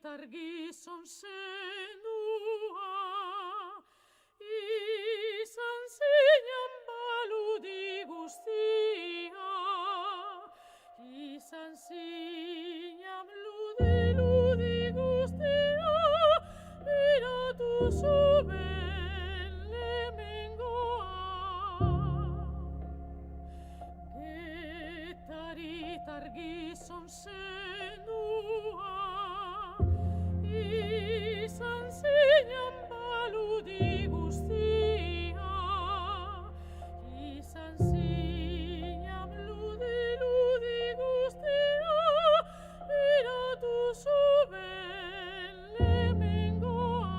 argison senua, izan zeinan baludi guztia, izan zeinan ludi guztia, biratu zuben lemengoa. Getarit argizon zenua, izan zeinan baludi guztia, izan zeinan ludi guztia, biratu zuben lemengoa.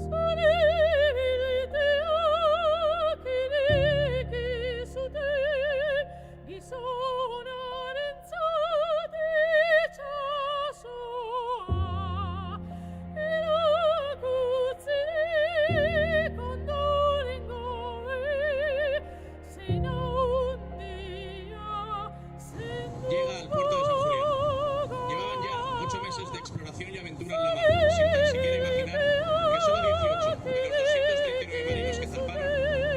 Zarebilteak ireki zuten gizonarentzat itxasoa, erakutzirik ondorengoei zein handia zendu. Llega al puerto de San Julián. Llevaban ya 8 meses de exploración y aventura en la mar, sin tan siquiera imaginar que solo 18 de los 239 marinos que zarparon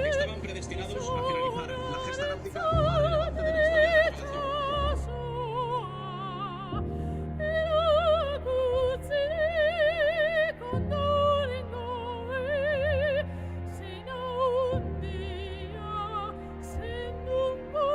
estaban predestinados a finalizar la gesta náutica más relevante de la historia de la navegación. Erakutzirik ondorengoei zein handia zenduko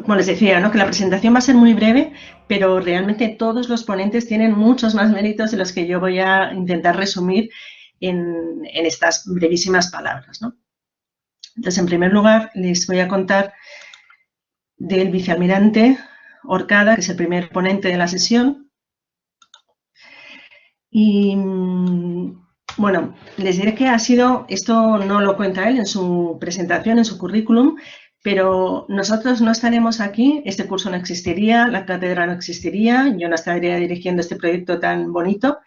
Como les decía, ¿no?, que la presentación va a ser muy breve, pero realmente todos los ponentes tienen muchos más méritos de los que yo voy a intentar resumir en estas brevísimas palabras, ¿no? Entonces, en primer lugar, les voy a contar del vicealmirante Orcada, que es el primer ponente de la sesión. Y, bueno, les diré que ha sido, esto no lo cuenta él en su presentación, en su currículum, pero nosotros no estaremos aquí, este curso no existiría, la cátedra no existiría, yo no estaría dirigiendo este proyecto tan bonito,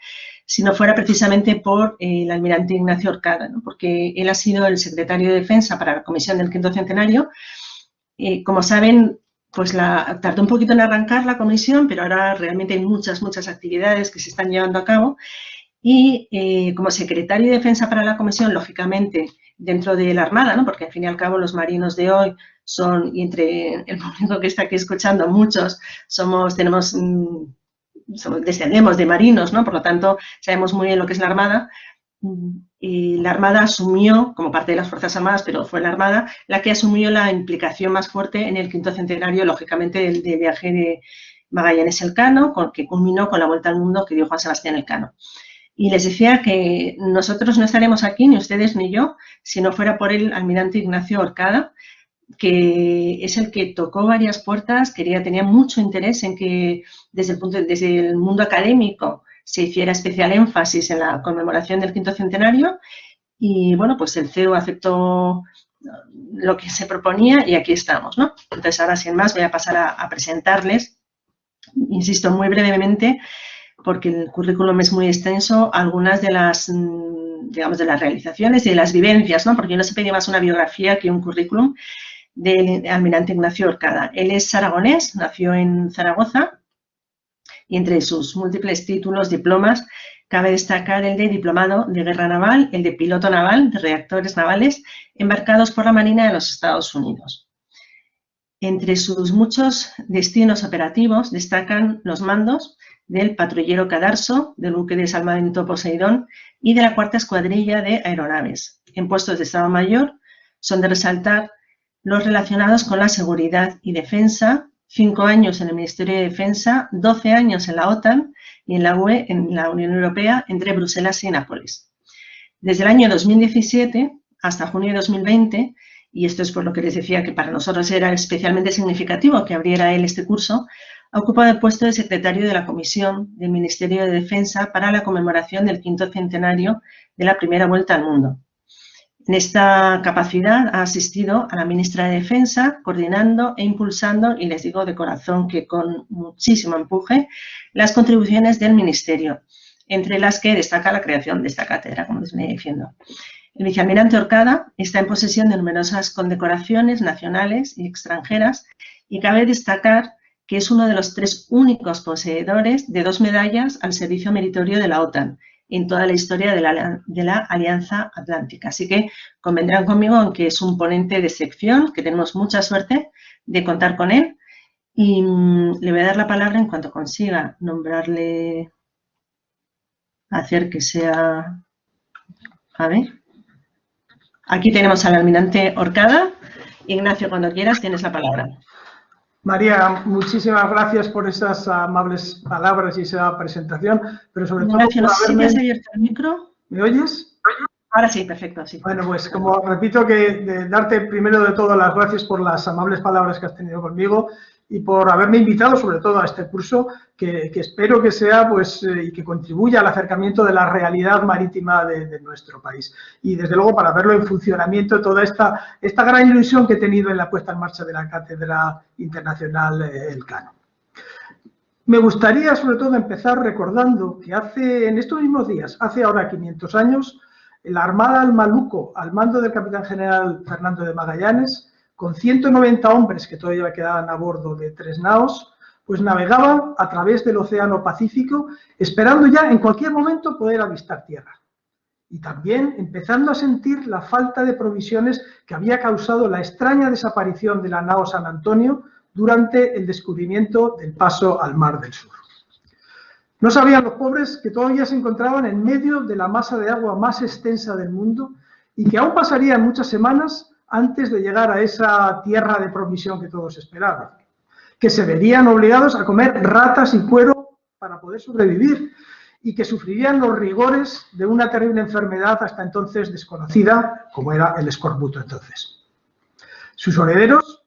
si no fuera precisamente por el almirante Ignacio Orcada, ¿no?, porque él ha sido el secretario de Defensa para la Comisión del Quinto Centenario. Como saben, pues tardó un poquito en arrancar la comisión, pero ahora realmente hay muchas son que se están llevando a cabo. Y como secretario de Defensa para la comisión, lógicamente, dentro de la Armada, ¿no?, porque al fin y al cabo los marinos de hoy son, y entre el público que está aquí escuchando, muchos descendemos de marinos, ¿no?, por lo tanto sabemos muy bien lo que es la Armada. Y la Armada asumió, como parte de las Fuerzas Armadas, pero fue la Armada la que asumió la implicación más fuerte en el quinto centenario, lógicamente, del viaje de Magallanes Elcano, que culminó con la vuelta al mundo que dio Juan Sebastián Elcano. Y les decía que nosotros no estaremos aquí, ni ustedes ni yo, si no fuera por el almirante Ignacio Orcada, que es el que tocó varias puertas, tenía mucho interés en que desde el mundo académico se hiciera especial énfasis en la conmemoración del quinto centenario. Y bueno, pues el CEU aceptó lo que se proponía y aquí estamos, ¿no? Entonces ahora, sin más, voy a pasar a presentarles, insisto, muy brevemente, porque el currículum es muy extenso, algunas de las, digamos, de las realizaciones y de las vivencias, ¿no?, porque no se pedía más una biografía que un currículum del almirante Ignacio Orcada. Él es aragonés, nació en Zaragoza, y entre sus múltiples títulos, diplomas, cabe destacar el de diplomado de guerra naval, el de piloto naval de reactores navales embarcados por la Marina de los Estados Unidos. Entre sus muchos destinos operativos destacan los mandos del patrullero Cadarso, del buque de salvamento Poseidón y de la cuarta escuadrilla de aeronaves. En puestos de Estado Mayor son de resaltar los relacionados con la seguridad y defensa, 5 años en el Ministerio de Defensa, 12 años en la OTAN y en la UE, en la Unión Europea, entre Bruselas y Nápoles. Desde el año 2017 hasta junio de 2020, y esto es por lo que les decía que para nosotros era especialmente significativo que abriera él este curso, ha ocupado el puesto de secretario de la Comisión del Ministerio de Defensa para la conmemoración del 5º centenario de la primera vuelta al mundo. En esta capacidad ha asistido a la ministra de Defensa, coordinando e impulsando, y les digo de corazón que con muchísimo empuje, las contribuciones del Ministerio, entre las que destaca la creación de esta cátedra, como les venía diciendo. El vicealmirante Orcada está en posesión de numerosas condecoraciones nacionales y extranjeras, y cabe destacar que es uno de los 3 únicos poseedores de 2 medallas al servicio meritorio de la OTAN en toda la historia de la Alianza Atlántica. Así que convendrán conmigo en que es un ponente de excepción, que tenemos mucha suerte de contar con él, y le voy a dar la palabra en cuanto consiga nombrarle, hacer que sea... A ver. Aquí tenemos al almirante Orcada. Ignacio, cuando quieras, tienes la palabra. María, muchísimas gracias por esas amables palabras y esa presentación, pero sobre todo Ignacio, no por sé si haberme... te has abierto el micro. ¿Me oyes? Ahora sí, perfecto, sí. Bueno, pues como repito, que darte primero de todo las gracias por las amables palabras que has tenido conmigo y por haberme invitado sobre todo a este curso que espero que sea pues y que contribuya al acercamiento de la realidad marítima de nuestro país. Y desde luego para verlo en funcionamiento toda esta gran ilusión que he tenido en la puesta en marcha de la Cátedra Internacional Elcano. Me gustaría sobre todo empezar recordando que en estos mismos días, hace ahora 500 años, la Armada al Maluco, al mando del capitán general Fernando de Magallanes, con 190 hombres que todavía quedaban a bordo de 3 naos, pues navegaban a través del Océano Pacífico, esperando ya en cualquier momento poder avistar tierra. Y también empezando a sentir la falta de provisiones que había causado la extraña desaparición de la nao San Antonio durante el descubrimiento del paso al Mar del Sur. No sabían los pobres que todavía se encontraban en medio de la masa de agua más extensa del mundo y que aún pasarían muchas semanas antes de llegar a esa tierra de provisión que todos esperaban, que se verían obligados a comer ratas y cuero para poder sobrevivir y que sufrirían los rigores de una terrible enfermedad hasta entonces desconocida, como era el escorbuto entonces. Sus herederos,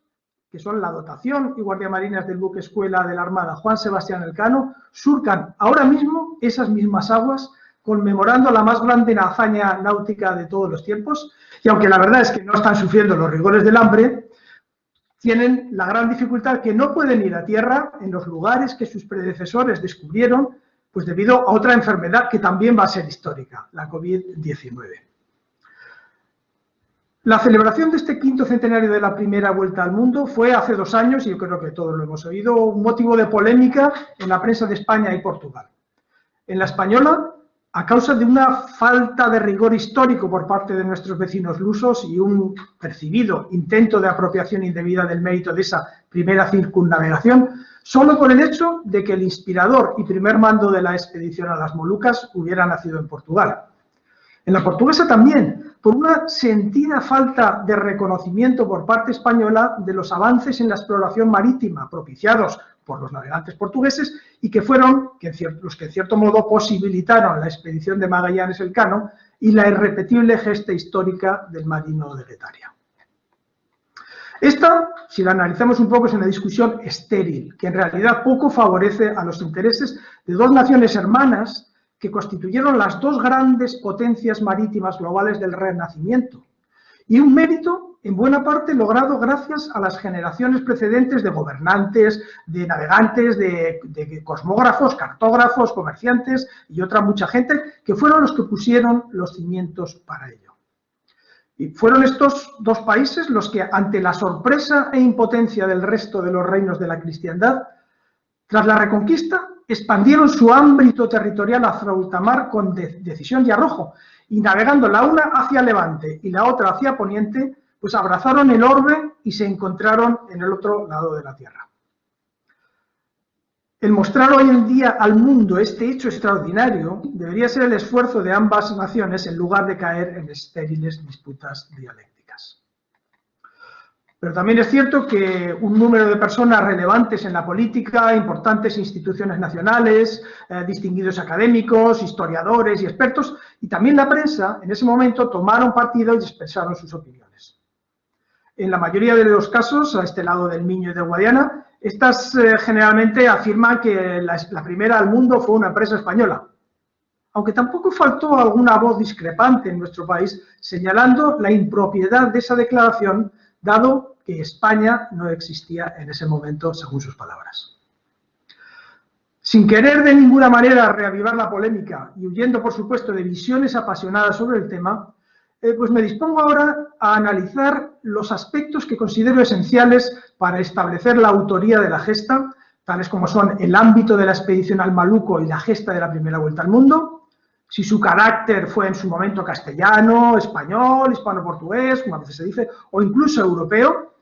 que son la dotación y guardiamarinas del buque escuela de la Armada Juan Sebastián Elcano, surcan ahora mismo esas mismas aguas, conmemorando la más grande hazaña náutica de todos los tiempos, y aunque la verdad es que no están sufriendo los rigores del hambre, tienen la gran dificultad que no pueden ir a tierra en los lugares que sus predecesores descubrieron, pues debido a otra enfermedad que también va a ser histórica, la COVID-19. La celebración de este 5º centenario de la primera vuelta al mundo fue hace 2 años, y yo creo que todos lo hemos oído, un motivo de polémica en la prensa de España y Portugal. En la española, a causa de una falta de rigor histórico por parte de nuestros vecinos lusos y un percibido intento de apropiación indebida del mérito de esa primera circunnavegación, solo por el hecho de que el inspirador y primer mando de la expedición a las Molucas hubiera nacido en Portugal. En la portuguesa también, por una sentida falta de reconocimiento por parte española de los avances en la exploración marítima propiciados por los navegantes portugueses y que fueron los que en cierto modo posibilitaron la expedición de Magallanes Elcano y la irrepetible gesta histórica del marino de Guetaria. Esta, si la analizamos un poco, es una discusión estéril, que en realidad poco favorece a los intereses de 2 naciones hermanas que constituyeron las 2 grandes potencias marítimas globales del Renacimiento, y un mérito en buena parte logrado gracias a las generaciones precedentes de gobernantes, de navegantes, de cosmógrafos, cartógrafos, comerciantes y otra mucha gente que fueron los que pusieron los cimientos para ello. Y fueron estos 2 países los que, ante la sorpresa e impotencia del resto de los reinos de la cristiandad, tras la Reconquista, expandieron su ámbito territorial hacia ultramar con decisión y arrojo, y navegando la una hacia levante y la otra hacia poniente, pues abrazaron el orbe y se encontraron en el otro lado de la tierra. El mostrar hoy en día al mundo este hecho extraordinario debería ser el esfuerzo de ambas naciones en lugar de caer en estériles disputas dialécticas. Pero también es cierto que un número de personas relevantes en la política, importantes instituciones nacionales, distinguidos académicos, historiadores y expertos, y también la prensa, en ese momento tomaron partido y expresaron sus opiniones. En la mayoría de los casos, a este lado del Miño y del Guadiana, estas generalmente afirman que la primera al mundo fue una empresa española. Aunque tampoco faltó alguna voz discrepante en nuestro país señalando la impropiedad de esa declaración, dado que España no existía en ese momento, según sus palabras. Sin querer de ninguna manera reavivar la polémica y huyendo, por supuesto, de visiones apasionadas sobre el tema, pues me dispongo ahora a analizar los aspectos que considero esenciales para establecer la autoría de la gesta, tales como son el ámbito de la expedición al Maluco y la gesta de la primera vuelta al mundo, si su carácter fue en su momento castellano, español, hispano-portugués, como a veces se dice, o incluso europeo,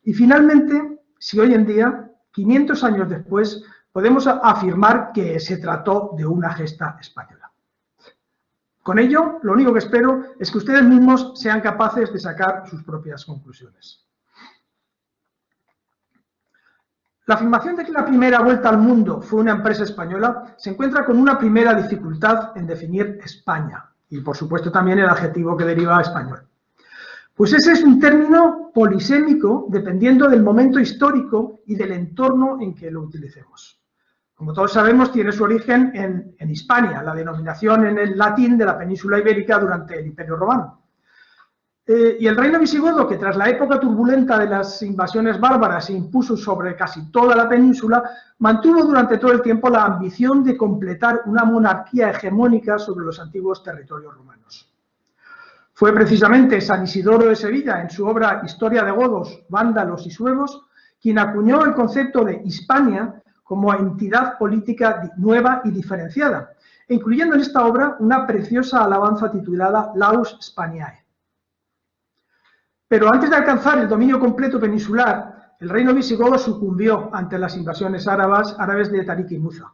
y finalmente, si hoy en día, 500 años después, podemos afirmar que se trató de una gesta española. Con ello, lo único que espero es que ustedes mismos sean capaces de sacar sus propias conclusiones. La afirmación de que la primera vuelta al mundo fue una empresa española se encuentra con una primera dificultad en definir España y, por supuesto, también el adjetivo que deriva español. Pues ese es un término polisémico dependiendo del momento histórico y del entorno en que lo utilicemos. Como todos sabemos, tiene su origen en Hispania, la denominación en el latín de la península ibérica durante el Imperio Romano. Y el reino visigodo, que tras la época turbulenta de las invasiones bárbaras se impuso sobre casi toda la península, mantuvo durante todo el tiempo la ambición de completar una monarquía hegemónica sobre los antiguos territorios romanos. Fue precisamente San Isidoro de Sevilla, en su obra Historia de godos, vándalos y suevos, quien acuñó el concepto de Hispania como entidad política nueva y diferenciada, incluyendo en esta obra una preciosa alabanza titulada Laus Spaniae. Pero antes de alcanzar el dominio completo peninsular, el reino visigodo sucumbió ante las invasiones árabes de Tarik y Muza.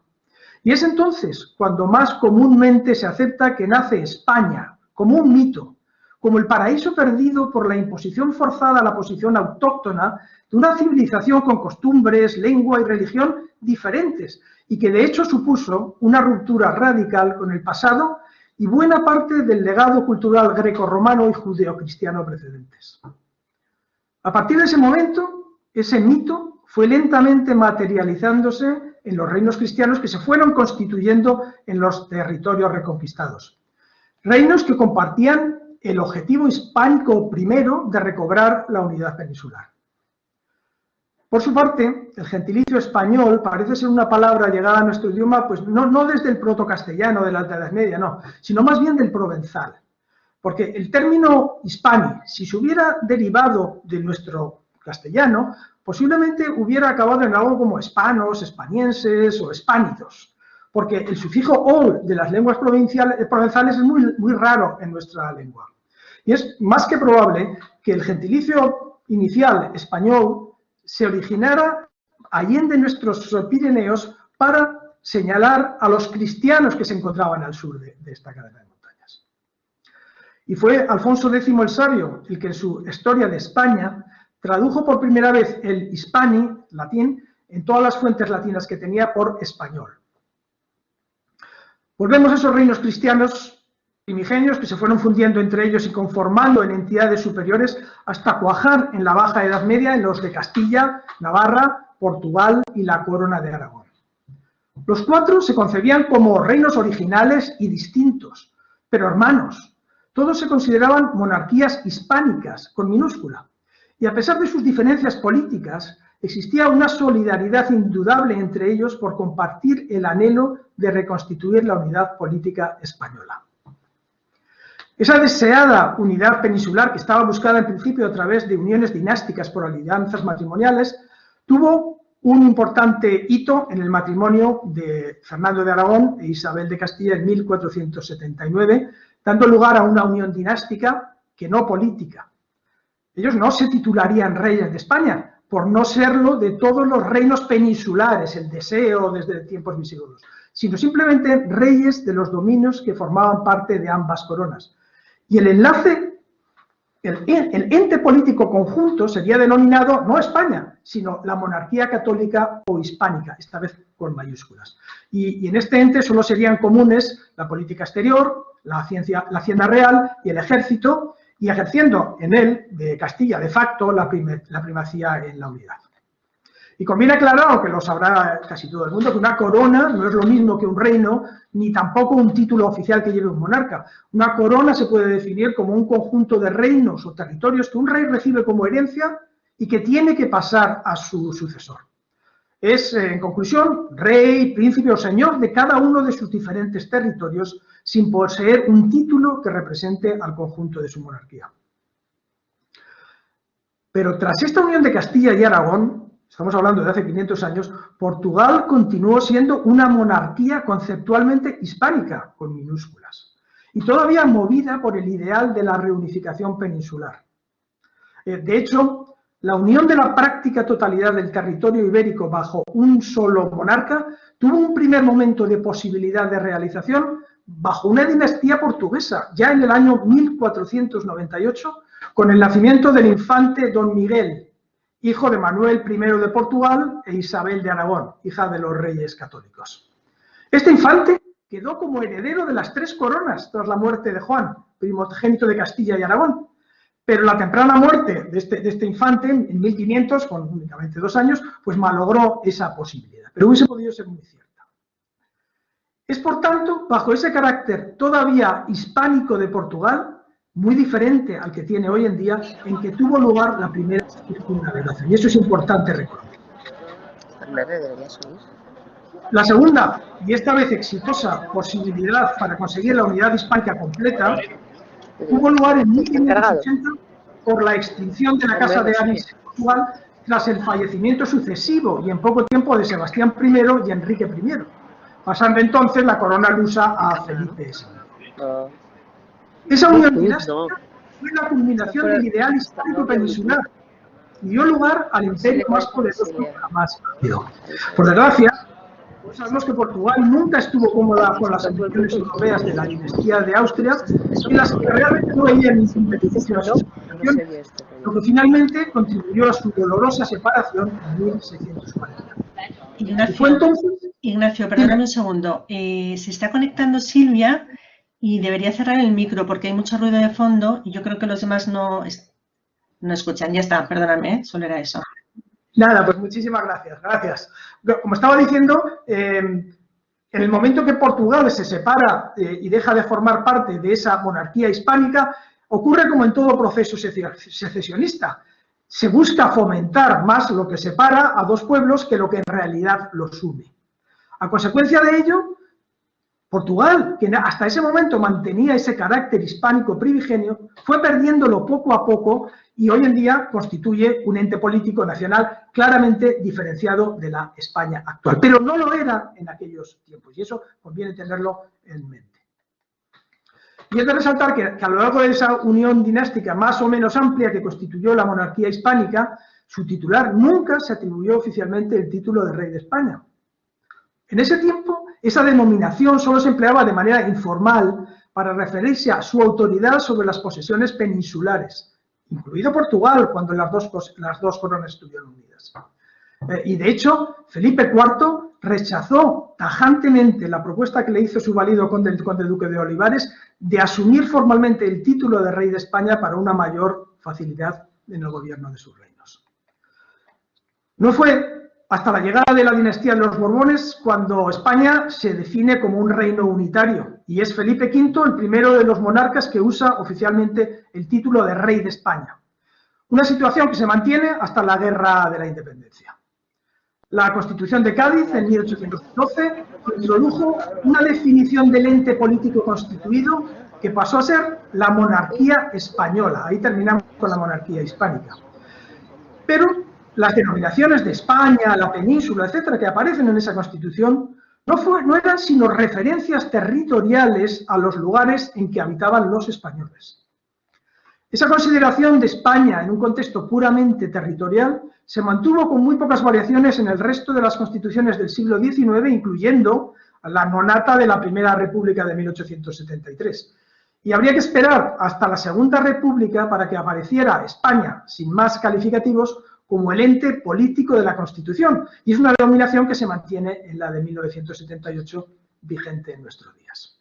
Y es entonces cuando más comúnmente se acepta que nace España como un mito, como el paraíso perdido por la imposición forzada a la posición autóctona de una civilización con costumbres, lengua y religión diferentes, y que de hecho supuso una ruptura radical con el pasado y buena parte del legado cultural grecorromano y judeocristiano precedentes. A partir de ese momento, ese mito fue lentamente materializándose en los reinos cristianos que se fueron constituyendo en los territorios reconquistados. Reinos que compartían el objetivo hispánico primero de recobrar la unidad peninsular. Por su parte, el gentilicio español parece ser una palabra llegada a nuestro idioma, pues no desde el protocastellano de la Alta Edad Media, no, sino más bien del provenzal. Porque el término hispani, si se hubiera derivado de nuestro castellano, posiblemente hubiera acabado en algo como hispanos, hispanienses o hispánidos. Porque el sufijo ol de las lenguas provenzales es muy raro en nuestra lengua. Y es más que probable que el gentilicio inicial español se originara allende nuestros Pirineos para señalar a los cristianos que se encontraban al sur de esta cadena de montañas. Y fue Alfonso X el Sabio el que en su Historia de España tradujo por primera vez el hispani, latín, en todas las fuentes latinas que tenía por español. Volvemos a esos reinos cristianos primigenios que se fueron fundiendo entre ellos y conformando en entidades superiores hasta cuajar en la Baja Edad Media en los de Castilla, Navarra, Portugal y la Corona de Aragón. Los cuatro se concebían como reinos originales y distintos, pero hermanos. Todos se consideraban monarquías hispánicas, con minúscula. Y a pesar de sus diferencias políticas, existía una solidaridad indudable entre ellos por compartir el anhelo de reconstituir la unidad política española. Esa deseada unidad peninsular, que estaba buscada en principio a través de uniones dinásticas por alianzas matrimoniales, tuvo un importante hito en el matrimonio de Fernando de Aragón e Isabel de Castilla en 1479, dando lugar a una unión dinástica que no política. Ellos no se titularían reyes de España, por no serlo de todos los reinos peninsulares, el deseo desde tiempos visigodos, sino simplemente reyes de los dominios que formaban parte de ambas coronas. Y el enlace, el ente político conjunto sería denominado no España, sino la monarquía católica o hispánica, esta vez con mayúsculas. Y en este ente solo serían comunes la política exterior, la hacienda real y el ejército, y ejerciendo en él, de Castilla, de facto, la primacía en la unidad. Y conviene aclarar, aunque lo sabrá casi todo el mundo, que una corona no es lo mismo que un reino, ni tampoco un título oficial que lleve un monarca. Una corona se puede definir como un conjunto de reinos o territorios que un rey recibe como herencia y que tiene que pasar a su sucesor. Es, en conclusión, rey, príncipe o señor de cada uno de sus diferentes territorios, sin poseer un título que represente al conjunto de su monarquía. Pero tras esta unión de Castilla y Aragón, estamos hablando de hace 500 años, Portugal continuó siendo una monarquía conceptualmente hispánica, con minúsculas, y todavía movida por el ideal de la reunificación peninsular. De hecho, la unión de la práctica totalidad del territorio ibérico bajo un solo monarca tuvo un primer momento de posibilidad de realización bajo una dinastía portuguesa, ya en el año 1498, con el nacimiento del infante Don Miguel, hijo de Manuel I de Portugal e Isabel de Aragón, hija de los reyes católicos. Este infante quedó como heredero de las 3 coronas tras la muerte de Juan, primogénito de Castilla y Aragón. Pero la temprana muerte de este infante, en 1500, con únicamente 2 años, pues malogró esa posibilidad. Pero hubiese podido ser muy cierta. Es, por tanto, bajo ese carácter todavía hispánico de Portugal, muy diferente al que tiene hoy en día, en que tuvo lugar la primera circunnavegación. Y eso es importante recordar. La segunda, y esta vez exitosa, posibilidad para conseguir la unidad hispánica completa, tuvo lugar en 1580 por la extinción de la Casa de Avis en Portugal tras el fallecimiento sucesivo y en poco tiempo de Sebastián I y Enrique I, pasando entonces la corona lusa a Felipe II. Esa unión dinástica fue la culminación del ideal histórico peninsular y dio lugar al imperio más poderoso jamás habido. Por desgracia, sabemos que Portugal nunca estuvo cómoda con las ambiciones europeas de la dinastía de Austria y las que realmente no veían ningún beneficio a su situación, lo que finalmente contribuyó a su dolorosa separación en 1640. Ignacio, perdóname un segundo. Se está conectando Silvia y debería cerrar el micro porque hay mucho ruido de fondo y yo creo que los demás no escuchan. Ya está, perdóname, solo era eso. Nada, pues muchísimas gracias, gracias. Como estaba diciendo, en el momento que Portugal se separa y deja de formar parte de esa monarquía hispánica, ocurre como en todo proceso secesionista. Se busca fomentar más lo que separa a 2 pueblos que lo que en realidad los une. A consecuencia de ello, Portugal, que hasta ese momento mantenía ese carácter hispánico primigenio, fue perdiéndolo poco a poco y hoy en día constituye un ente político nacional claramente diferenciado de la España actual. Pero no lo era en aquellos tiempos y eso conviene tenerlo en mente. Y es de resaltar que a lo largo de esa unión dinástica más o menos amplia que constituyó la monarquía hispánica, su titular nunca se atribuyó oficialmente el título de rey de España. En ese tiempo, esa denominación solo se empleaba de manera informal para referirse a su autoridad sobre las posesiones peninsulares, incluido Portugal, cuando las dos coronas estuvieron unidas. Y de hecho, Felipe IV rechazó tajantemente la propuesta que le hizo su valido conde duque de Olivares de asumir formalmente el título de rey de España para una mayor facilidad en el gobierno de sus reinos. No fue hasta la llegada de la dinastía de los Borbones cuando España se define como un reino unitario y es Felipe V el primero de los monarcas que usa oficialmente el título de rey de España. Una situación que se mantiene hasta la Guerra de la Independencia. La Constitución de Cádiz, en 1812, introdujo una definición del ente político constituido que pasó a ser la monarquía española. Ahí terminamos con la monarquía hispánica. Pero las denominaciones de España, la península, etcétera, que aparecen en esa Constitución, no eran sino referencias territoriales a los lugares en que habitaban los españoles. Esa consideración de España en un contexto puramente territorial se mantuvo con muy pocas variaciones en el resto de las constituciones del siglo XIX, incluyendo la nonata de la Primera República de 1873. Y habría que esperar hasta la Segunda República para que apareciera España, sin más calificativos, como el ente político de la Constitución. Y es una denominación que se mantiene en la de 1978, vigente en nuestros días.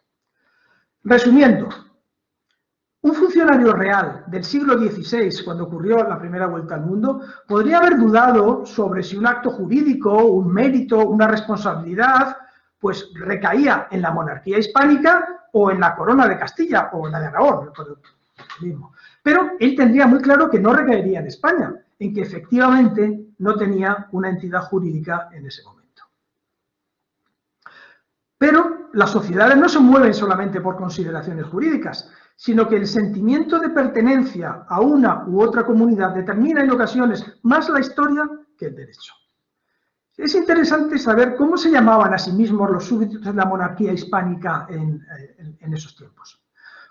Resumiendo, Un funcionario real del siglo XVI, cuando ocurrió la primera vuelta al mundo, podría haber dudado sobre si un acto jurídico, un mérito, una responsabilidad, pues recaía en la monarquía hispánica o en la corona de Castilla o en la de Aragón, mismo. Pero él tendría muy claro que no recaería en España, en que efectivamente no tenía una entidad jurídica en ese momento. Pero las sociedades no se mueven solamente por consideraciones jurídicas, sino que el sentimiento de pertenencia a una u otra comunidad determina en ocasiones más la historia que el derecho. Es interesante saber cómo se llamaban a sí mismos los súbditos de la monarquía hispánica en esos tiempos.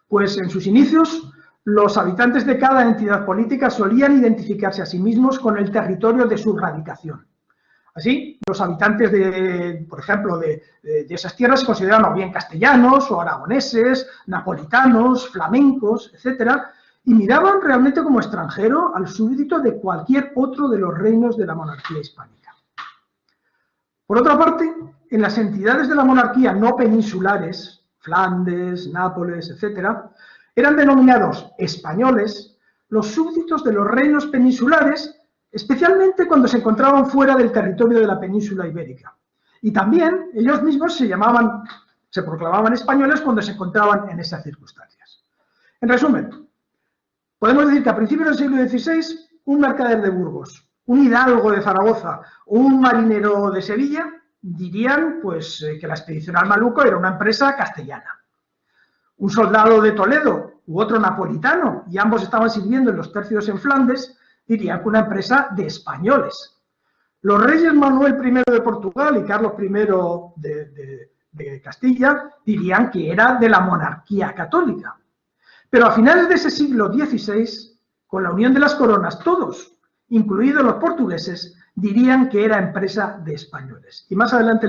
Pues en sus inicios, los habitantes de cada entidad política solían identificarse a sí mismos con el territorio de su radicación. Así, los habitantes, por ejemplo, de esas tierras se consideraban o bien castellanos o aragoneses, napolitanos, flamencos, etc., y miraban realmente como extranjero al súbdito de cualquier otro de los reinos de la monarquía hispánica. Por otra parte, en las entidades de la monarquía no peninsulares, Flandes, Nápoles, etc., eran denominados españoles los súbditos de los reinos peninsulares, especialmente cuando se encontraban fuera del territorio de la península ibérica. Y también ellos mismos se proclamaban españoles cuando se encontraban en esas circunstancias. En resumen, podemos decir que a principios del siglo XVI, un mercader de Burgos, un hidalgo de Zaragoza o un marinero de Sevilla dirían pues, que la expedición al Maluco era una empresa castellana. Un soldado de Toledo u otro napolitano, y ambos estaban sirviendo en los tercios en Flandes, dirían que una empresa de españoles. Los reyes Manuel I de Portugal y Carlos I de Castilla dirían que era de la monarquía católica. Pero a finales de ese siglo XVI, con la unión de las coronas, todos, incluidos los portugueses, dirían que era empresa de españoles. Y más adelante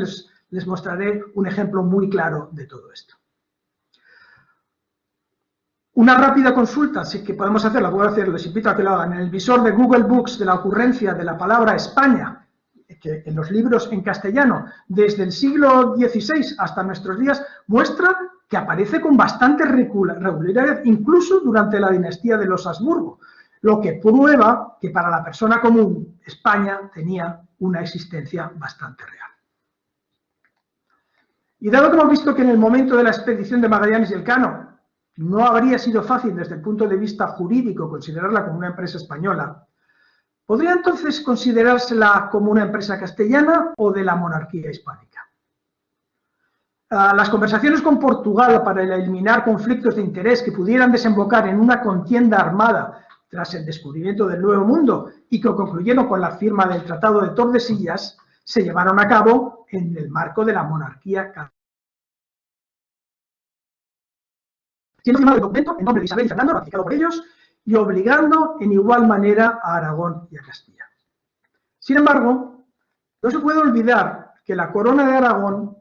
les mostraré un ejemplo muy claro de todo esto. Una rápida consulta, sí que podemos hacerla, puedo hacerlo, les invito a que lo hagan. En el visor de Google Books de la ocurrencia de la palabra España, que en los libros en castellano, desde el siglo XVI hasta nuestros días, muestra que aparece con bastante regularidad, incluso durante la dinastía de los Habsburgo, lo que prueba que para la persona común España tenía una existencia bastante real. Y dado que hemos visto que en el momento de la expedición de Magallanes y Elcano no habría sido fácil desde el punto de vista jurídico considerarla como una empresa española, ¿podría entonces considerársela como una empresa castellana o de la monarquía hispánica? Las conversaciones con Portugal para eliminar conflictos de interés que pudieran desembocar en una contienda armada tras el descubrimiento del Nuevo Mundo y que concluyeron con la firma del Tratado de Tordesillas, se llevaron a cabo en el marco de la monarquía católica. Siendo firmado el documento en nombre de Isabel y Fernando, ratificado por ellos, y obligando en igual manera a Aragón y a Castilla. Sin embargo, no se puede olvidar que la corona de Aragón,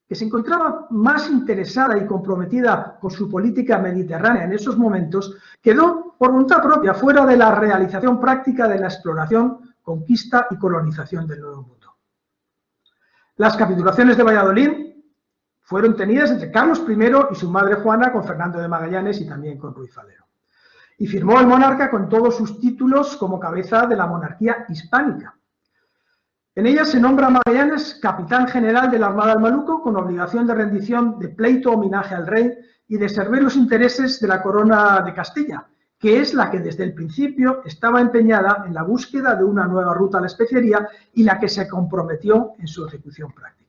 que se encontraba más interesada y comprometida con su política mediterránea en esos momentos, quedó por voluntad propia fuera de la realización práctica de la exploración, conquista y colonización del Nuevo Mundo. Las capitulaciones de Valladolid fueron tenidas entre Carlos I y su madre Juana con Fernando de Magallanes y también con Ruiz Falero. Y firmó el monarca con todos sus títulos como cabeza de la monarquía hispánica. En ella se nombra a Magallanes capitán general de la Armada del Maluco con obligación de rendición de pleito homenaje al rey y de servir los intereses de la corona de Castilla, que es la que desde el principio estaba empeñada en la búsqueda de una nueva ruta a la especería y la que se comprometió en su ejecución práctica.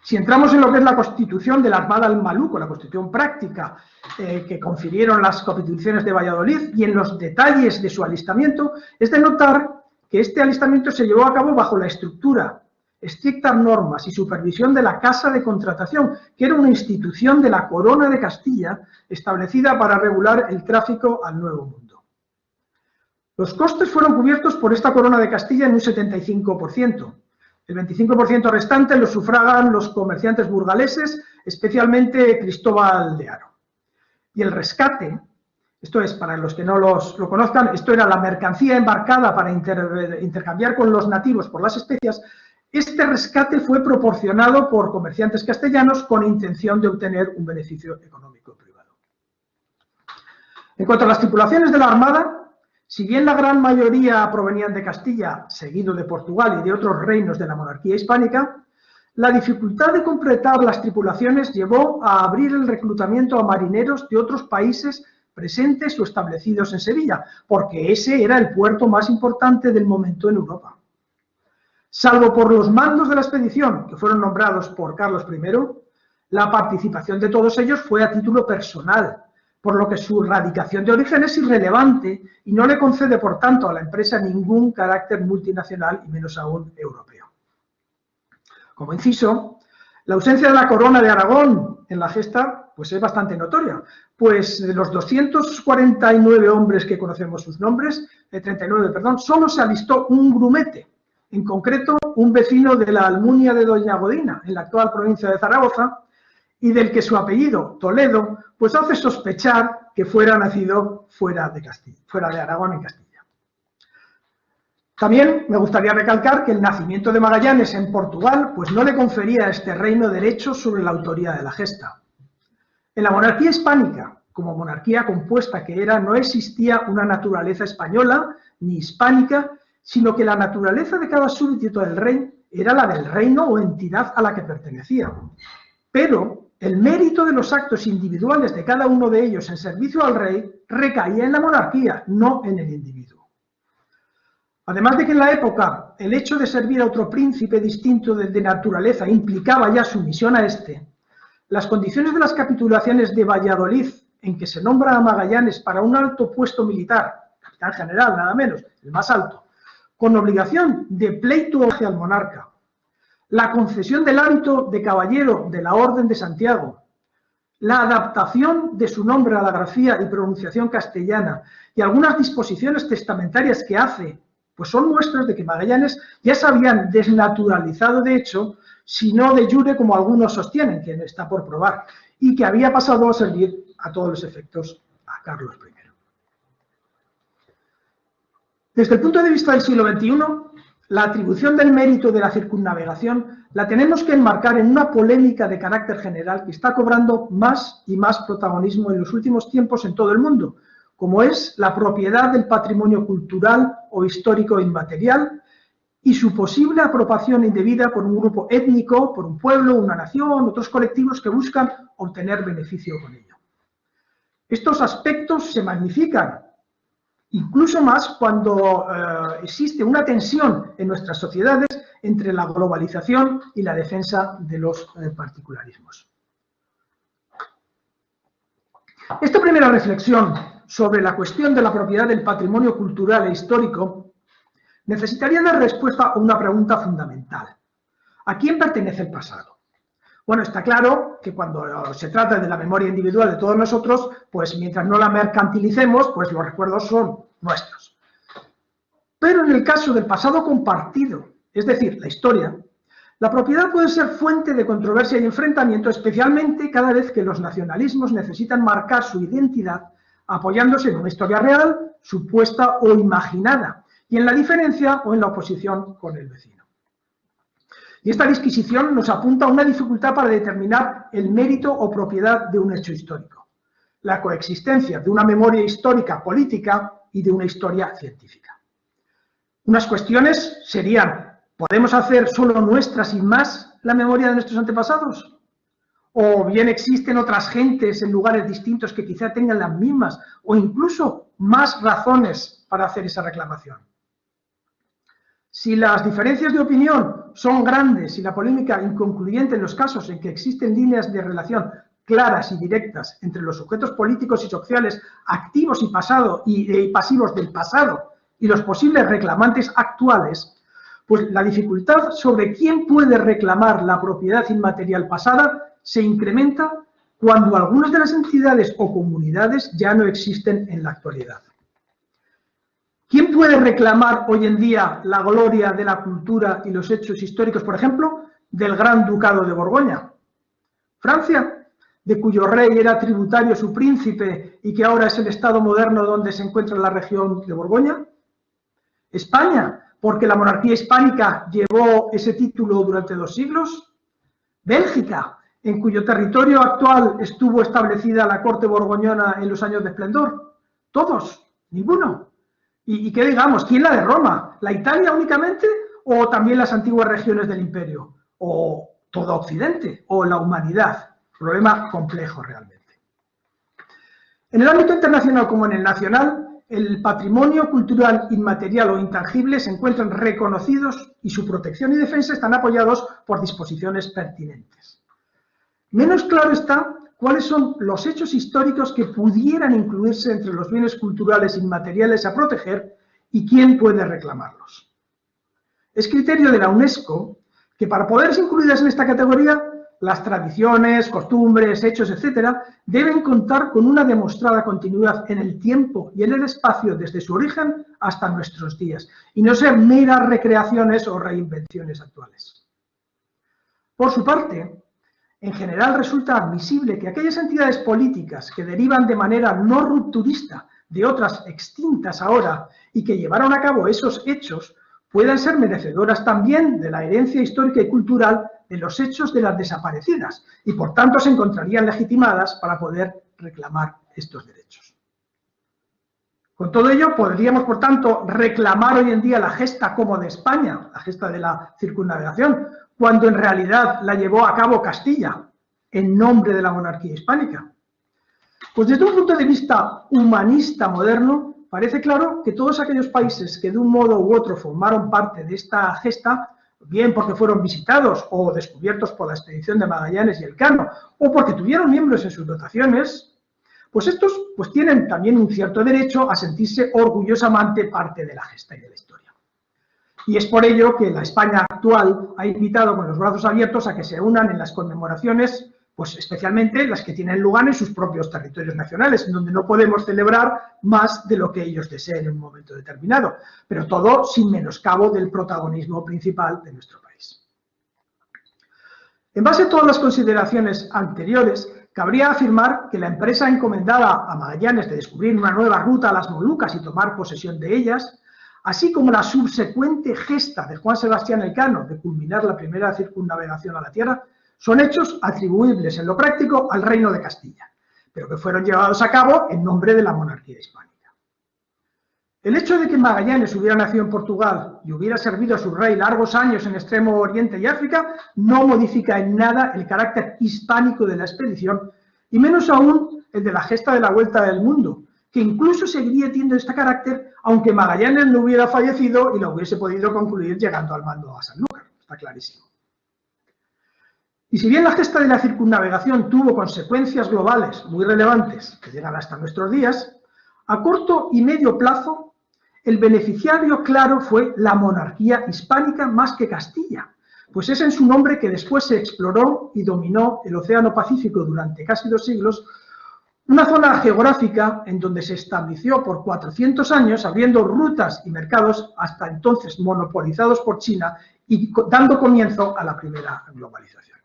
Si entramos en lo que es la constitución de la Armada del Maluco, la constitución práctica que confirieron las capitulaciones de Valladolid y en los detalles de su alistamiento, es de notar que este alistamiento se llevó a cabo bajo la estructura, estrictas normas y supervisión de la Casa de Contratación, que era una institución de la Corona de Castilla establecida para regular el tráfico al Nuevo Mundo. Los costes fueron cubiertos por esta Corona de Castilla en un 75%. El 25% restante lo sufragan los comerciantes burgaleses, especialmente Cristóbal de Haro. Y el rescate, esto es, para los que no lo conozcan, esto era la mercancía embarcada para intercambiar con los nativos por las especias. Este rescate fue proporcionado por comerciantes castellanos con intención de obtener un beneficio económico privado. En cuanto a las tripulaciones de la Armada, si bien la gran mayoría provenían de Castilla, seguido de Portugal y de otros reinos de la monarquía hispánica, la dificultad de completar las tripulaciones llevó a abrir el reclutamiento a marineros de otros países presentes o establecidos en Sevilla, porque ese era el puerto más importante del momento en Europa. Salvo por los mandos de la expedición, que fueron nombrados por Carlos I, la participación de todos ellos fue a título personal, por lo que su radicación de origen es irrelevante y no le concede, por tanto, a la empresa ningún carácter multinacional y menos aún europeo. Como inciso, la ausencia de la corona de Aragón en la gesta pues es bastante notoria, pues de los 249 hombres que conocemos sus nombres, 39, perdón, solo se alistó un grumete, en concreto un vecino de la Almunia de Doña Godina, en la actual provincia de Zaragoza, y del que su apellido, Toledo, pues hace sospechar que fuera nacido fuera de Castilla, fuera de Aragón en Castilla. También me gustaría recalcar que el nacimiento de Magallanes en Portugal pues no le confería a este reino derechos sobre la autoría de la gesta. En la monarquía hispánica, como monarquía compuesta que era, no existía una naturaleza española ni hispánica, sino que la naturaleza de cada súbdito del rey era la del reino o entidad a la que pertenecía. Pero el mérito de los actos individuales de cada uno de ellos en servicio al rey recaía en la monarquía, no en el individuo. Además de que en la época el hecho de servir a otro príncipe distinto de naturaleza implicaba ya sumisión a éste, las condiciones de las capitulaciones de Valladolid, en que se nombra a Magallanes para un alto puesto militar, capitán general nada menos, el más alto, con obligación de pleito hacia el monarca, la concesión del hábito de caballero de la Orden de Santiago, la adaptación de su nombre a la grafía y pronunciación castellana y algunas disposiciones testamentarias que hace, pues son muestras de que Magallanes ya se habían desnaturalizado de hecho, si no de jure como algunos sostienen, que está por probar, y que había pasado a servir a todos los efectos a Carlos I. Desde el punto de vista del siglo XXI, la atribución del mérito de la circunnavegación la tenemos que enmarcar en una polémica de carácter general que está cobrando más y más protagonismo en los últimos tiempos en todo el mundo, como es la propiedad del patrimonio cultural o histórico inmaterial y su posible apropiación indebida por un grupo étnico, por un pueblo, una nación, otros colectivos que buscan obtener beneficio con ello. Estos aspectos se magnifican, incluso más cuando existe una tensión en nuestras sociedades entre la globalización y la defensa de los particularismos. Esta primera reflexión sobre la cuestión de la propiedad del patrimonio cultural e histórico necesitaría dar respuesta a una pregunta fundamental. ¿A quién pertenece el pasado? Bueno, está claro que cuando se trata de la memoria individual de todos nosotros, pues mientras no la mercantilicemos, pues los recuerdos son nuestros. Pero en el caso del pasado compartido, es decir, la historia, la propiedad puede ser fuente de controversia y enfrentamiento, especialmente cada vez que los nacionalismos necesitan marcar su identidad apoyándose en una historia real, supuesta o imaginada, y en la diferencia o en la oposición con el vecino. Y esta disquisición nos apunta a una dificultad para determinar el mérito o propiedad de un hecho histórico, la coexistencia de una memoria histórica política y de una historia científica. Unas cuestiones serían: ¿podemos hacer solo nuestra sin más la memoria de nuestros antepasados? ¿O bien existen otras gentes en lugares distintos que quizá tengan las mismas o incluso más razones para hacer esa reclamación? Si las diferencias de opinión son grandes y la polémica inconcluyente en los casos en que existen líneas de relación claras y directas entre los sujetos políticos y sociales activos y pasivos del pasado y los posibles reclamantes actuales, pues la dificultad sobre quién puede reclamar la propiedad inmaterial pasada se incrementa cuando algunas de las entidades o comunidades ya no existen en la actualidad. ¿Quién puede reclamar hoy en día la gloria de la cultura y los hechos históricos, por ejemplo, del Gran Ducado de Borgoña? ¿Francia, de cuyo rey era tributario su príncipe y que ahora es el estado moderno donde se encuentra la región de Borgoña? ¿España, porque la monarquía hispánica llevó ese título durante 2 siglos? ¿Bélgica, en cuyo territorio actual estuvo establecida la corte borgoñona en los años de esplendor? todos, ninguno. ¿Y qué digamos? ¿Quién la de Roma? ¿La Italia únicamente o también las antiguas regiones del imperio? ¿O todo Occidente? ¿O la humanidad? Problema complejo realmente. En el ámbito internacional como en el nacional, el patrimonio cultural inmaterial o intangible se encuentran reconocidos y su protección y defensa están apoyados por disposiciones pertinentes. Menos claro está cuáles son los hechos históricos que pudieran incluirse entre los bienes culturales inmateriales a proteger y quién puede reclamarlos. Es criterio de la UNESCO que para poder ser incluidas en esta categoría, las tradiciones, costumbres, hechos, etcétera, deben contar con una demostrada continuidad en el tiempo y en el espacio desde su origen hasta nuestros días, y no ser meras recreaciones o reinvenciones actuales. Por su parte, en general resulta admisible que aquellas entidades políticas que derivan de manera no rupturista de otras extintas ahora y que llevaron a cabo esos hechos puedan ser merecedoras también de la herencia histórica y cultural de los hechos de las desaparecidas y por tanto se encontrarían legitimadas para poder reclamar estos derechos. Con todo ello podríamos por tanto reclamar hoy en día la gesta como de España, la gesta de la circunnavegación, cuando en realidad la llevó a cabo Castilla en nombre de la monarquía hispánica. Pues desde un punto de vista humanista moderno, parece claro que todos aquellos países que de un modo u otro formaron parte de esta gesta, bien porque fueron visitados o descubiertos por la expedición de Magallanes y Elcano, o porque tuvieron miembros en sus dotaciones, pues estos tienen también un cierto derecho a sentirse orgullosamente parte de la gesta y de la historia. Y es por ello que la España actual ha invitado con los brazos abiertos a que se unan en las conmemoraciones, pues especialmente las que tienen lugar en sus propios territorios nacionales, en donde no podemos celebrar más de lo que ellos deseen en un momento determinado, pero todo sin menoscabo del protagonismo principal de nuestro país. En base a todas las consideraciones anteriores, cabría afirmar que la empresa encomendada a Magallanes de descubrir una nueva ruta a las Molucas y tomar posesión de ellas, así como la subsecuente gesta de Juan Sebastián Elcano de culminar la primera circunnavegación a la Tierra, son hechos atribuibles en lo práctico al Reino de Castilla, pero que fueron llevados a cabo en nombre de la monarquía hispánica. El hecho de que Magallanes hubiera nacido en Portugal y hubiera servido a su rey largos años en Extremo Oriente y África no modifica en nada el carácter hispánico de la expedición, y menos aún el de la gesta de la Vuelta del Mundo, que incluso seguiría teniendo este carácter aunque Magallanes no hubiera fallecido y lo hubiese podido concluir llegando al mando a Sanlúcar, está clarísimo. Y si bien la gesta de la circunnavegación tuvo consecuencias globales muy relevantes que llegan hasta nuestros días, a corto y medio plazo el beneficiario claro fue la monarquía hispánica más que Castilla, pues es en su nombre que después se exploró y dominó el Océano Pacífico durante casi 2 siglos, una zona geográfica en donde se estableció por 400 años abriendo rutas y mercados hasta entonces monopolizados por China y dando comienzo a la primera globalización.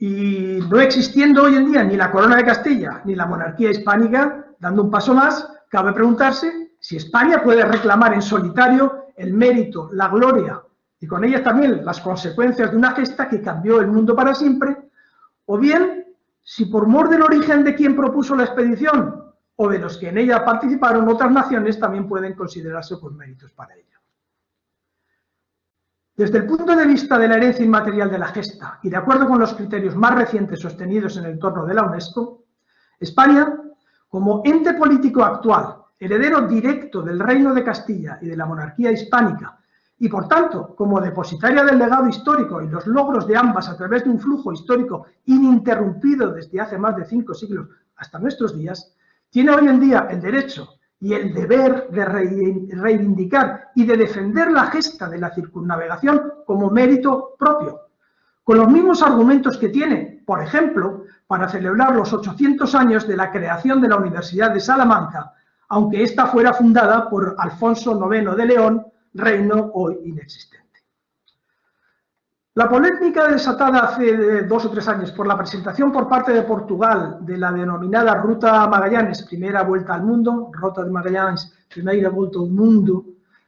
Y no existiendo hoy en día ni la corona de Castilla ni la monarquía hispánica, dando un paso más, cabe preguntarse si España puede reclamar en solitario el mérito, la gloria y con ellas también las consecuencias de una gesta que cambió el mundo para siempre, o bien si por mor del origen de quien propuso la expedición o de los que en ella participaron otras naciones también pueden considerarse con méritos para ello. Desde el punto de vista de la herencia inmaterial de la gesta y de acuerdo con los criterios más recientes sostenidos en el entorno de la UNESCO, España, como ente político actual, heredero directo del Reino de Castilla y de la monarquía hispánica, y por tanto, como depositaria del legado histórico y los logros de ambas a través de un flujo histórico ininterrumpido desde hace más de 5 siglos hasta nuestros días, tiene hoy en día el derecho y el deber de reivindicar y de defender la gesta de la circunnavegación como mérito propio, con los mismos argumentos que tiene, por ejemplo, para celebrar los 800 años de la creación de la Universidad de Salamanca, aunque ésta fuera fundada por Alfonso IX de León, reino hoy inexistente. La polémica desatada hace 2 o 3 años por la presentación por parte de Portugal de la denominada Ruta Magallanes, primera vuelta al mundo, Ruta de Magallanes, primera vuelta al mundo,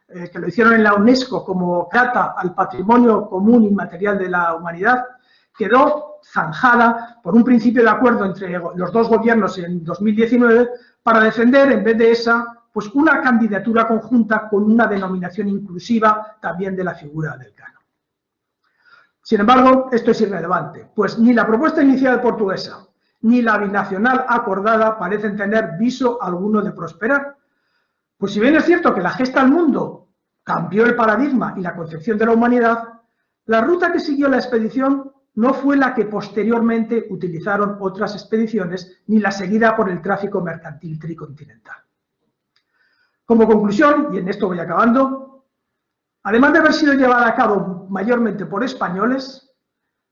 que lo hicieron en la UNESCO como carta al patrimonio común inmaterial de la humanidad, quedó zanjada por un principio de acuerdo entre los dos gobiernos en 2019 para defender, en vez de esa, pues una candidatura conjunta con una denominación inclusiva también de la figura del canon. Sin embargo, esto es irrelevante, pues ni la propuesta inicial portuguesa ni la binacional acordada parecen tener viso alguno de prosperar. Pues si bien es cierto que la gesta al mundo cambió el paradigma y la concepción de la humanidad, la ruta que siguió la expedición no fue la que posteriormente utilizaron otras expediciones, ni la seguida por el tráfico mercantil tricontinental. Como conclusión, y en esto voy acabando, además de haber sido llevada a cabo mayormente por españoles,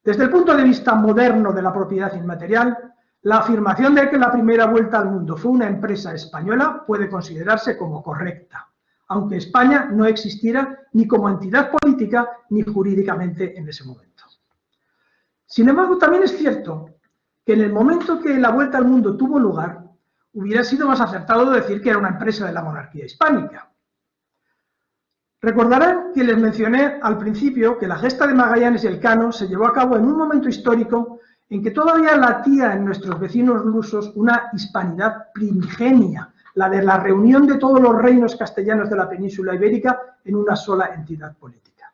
desde el punto de vista moderno de la propiedad inmaterial, la afirmación de que la primera vuelta al mundo fue una empresa española puede considerarse como correcta, aunque España no existiera ni como entidad política ni jurídicamente en ese momento. Sin embargo, también es cierto que en el momento que la vuelta al mundo tuvo lugar, hubiera sido más acertado decir que era una empresa de la monarquía hispánica. Recordarán que les mencioné al principio que la gesta de Magallanes y Elcano se llevó a cabo en un momento histórico en que todavía latía en nuestros vecinos lusos una hispanidad primigenia, la de la reunión de todos los reinos castellanos de la península ibérica en una sola entidad política.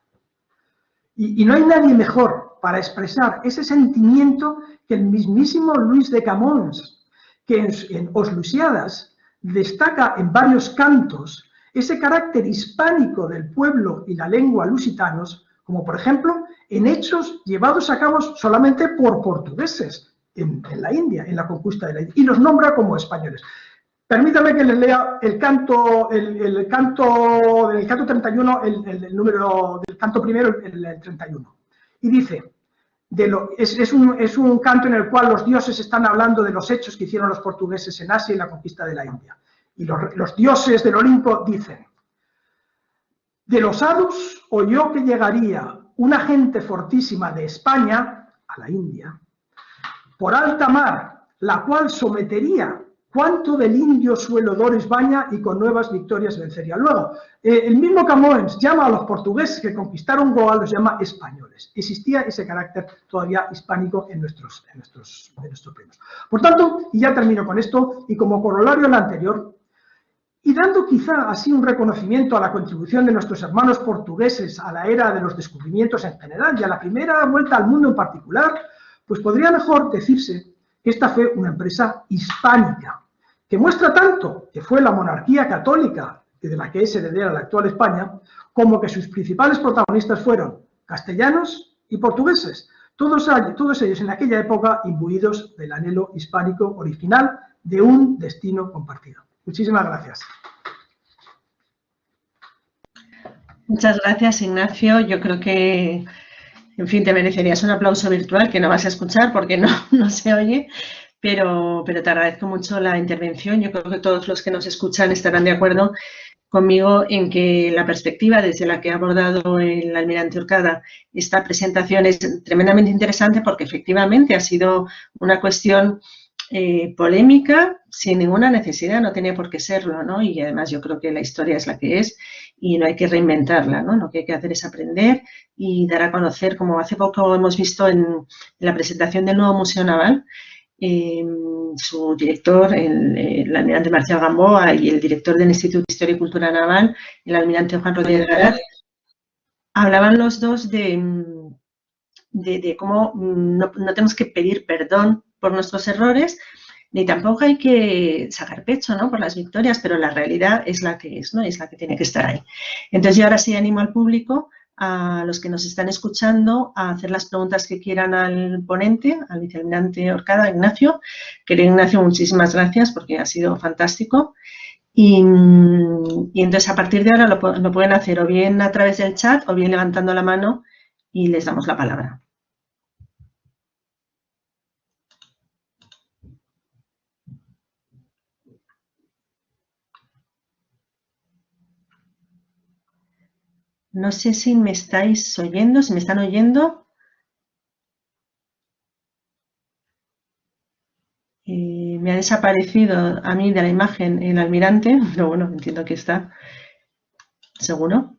Y no hay nadie mejor para expresar ese sentimiento que el mismísimo Luis de Camões, que en Os Lusíadas destaca en varios cantos ese carácter hispánico del pueblo y la lengua lusitanos, como por ejemplo en hechos llevados a cabo solamente por portugueses en la India, en la conquista de la India, y los nombra como españoles. Permítame que les lea el canto 31, el número del canto primero, el 31. Y dice, es un canto en el cual los dioses están hablando de los hechos que hicieron los portugueses en Asia y la conquista de la India. Y los dioses del Olimpo dicen, de los Adus oyó que llegaría una gente fortísima de España a la India, por alta mar, la cual sometería cuanto del indio suelo dores baña y con nuevas victorias vencería. Luego, el mismo Camões llama a los portugueses que conquistaron Goa, los llama españoles. Existía ese carácter todavía hispánico en nuestros reinos. Por tanto, y ya termino con esto, y como corolario al anterior, y dando quizá así un reconocimiento a la contribución de nuestros hermanos portugueses a la era de los descubrimientos en general y a la primera vuelta al mundo en particular, pues podría mejor decirse que esta fue una empresa hispánica, que muestra tanto que fue la monarquía católica, de la que es heredera la actual España, como que sus principales protagonistas fueron castellanos y portugueses, todos ellos en aquella época imbuidos del anhelo hispánico original de un destino compartido. Muchísimas gracias. Muchas gracias, Ignacio. Yo creo que, en fin, te merecerías un aplauso virtual que no vas a escuchar porque no se oye, pero te agradezco mucho la intervención. Yo creo que todos los que nos escuchan estarán de acuerdo conmigo en que la perspectiva desde la que ha abordado el almirante Orcada esta presentación es tremendamente interesante porque efectivamente ha sido una cuestión polémica sin ninguna necesidad, no tenía por qué serlo, ¿no? Y además yo creo que la historia es la que es y no hay que reinventarla, ¿no? Lo que hay que hacer es aprender y dar a conocer, como hace poco hemos visto en la presentación del nuevo Museo Naval, su director, el almirante Marcial Gamboa, y el director del Instituto de Historia y Cultura Naval, el almirante Juan Rodríguez Garat, hablaban los dos de cómo no tenemos que pedir perdón por nuestros errores, ni tampoco hay que sacar pecho, ¿no?, por las victorias, pero la realidad es la que es, ¿no?, es la que tiene que estar ahí. Entonces yo ahora sí animo al público, a los que nos están escuchando, a hacer las preguntas que quieran al ponente, al vicealmirante Orcada, Ignacio. Querido Ignacio, muchísimas gracias porque ha sido fantástico. Y entonces a partir de ahora lo pueden hacer o bien a través del chat o bien levantando la mano y les damos la palabra. No sé si me estáis oyendo, si me están oyendo. Me ha desaparecido a mí de la imagen el almirante, pero bueno, entiendo que está seguro.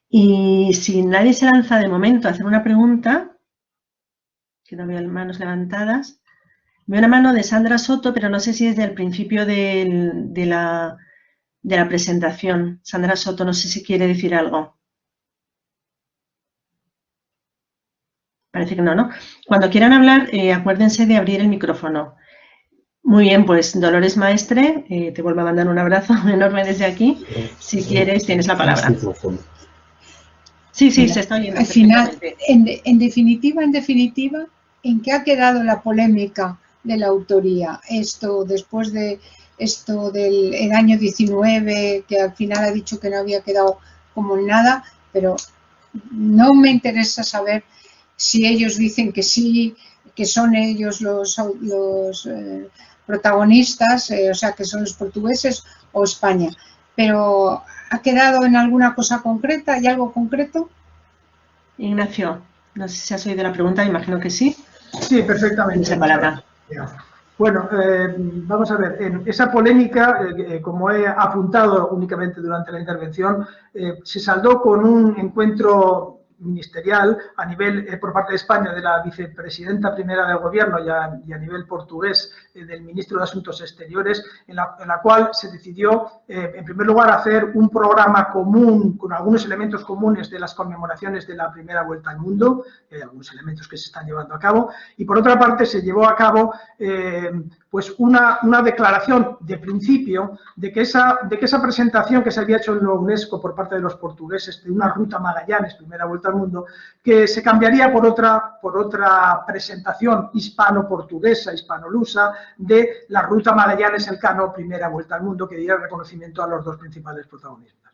Y si nadie se lanza de momento a hacer una pregunta, que no veo manos levantadas. Veo una mano de Sandra Soto, pero no sé si es del principio de la presentación. Sandra Soto, no sé si quiere decir algo. Parece que no, ¿no? Cuando quieran hablar, acuérdense de abrir el micrófono. Muy bien, pues Dolores Maestre, te vuelvo a mandar un abrazo enorme desde aquí. Si quieres, tienes la palabra. Sí, sí, Mira, se está oyendo. Al final, perfectamente. en definitiva, ¿en qué ha quedado la polémica de la autoría? Esto, después de esto del el año 19, que al final ha dicho que no había quedado como en nada, pero no me interesa saber si ellos dicen que sí, que son ellos los protagonistas, o sea, que son los portugueses o España. Pero ¿ha quedado en alguna cosa concreta? ¿Hay algo concreto? Ignacio, no sé si has oído la pregunta, imagino que sí. Sí, perfectamente. Tienes la palabra. Bueno, vamos a ver, en esa polémica, como he apuntado únicamente durante la intervención, se saldó con un encuentro ministerial a nivel, por parte de España, de la vicepresidenta primera del gobierno y a nivel portugués del ministro de Asuntos Exteriores, en la cual se decidió, en primer lugar, hacer un programa común con algunos elementos comunes de las conmemoraciones de la primera vuelta al mundo, algunos elementos que se están llevando a cabo, y por otra parte se llevó a cabo pues una declaración de principio de que esa presentación que se había hecho en la UNESCO por parte de los portugueses de una ruta Magallanes, primera vuelta al mundo, que se cambiaría por otra presentación hispano-portuguesa, hispano-lusa, de la ruta Magallanes-Elcano, primera vuelta al mundo, que diera reconocimiento a los dos principales protagonistas.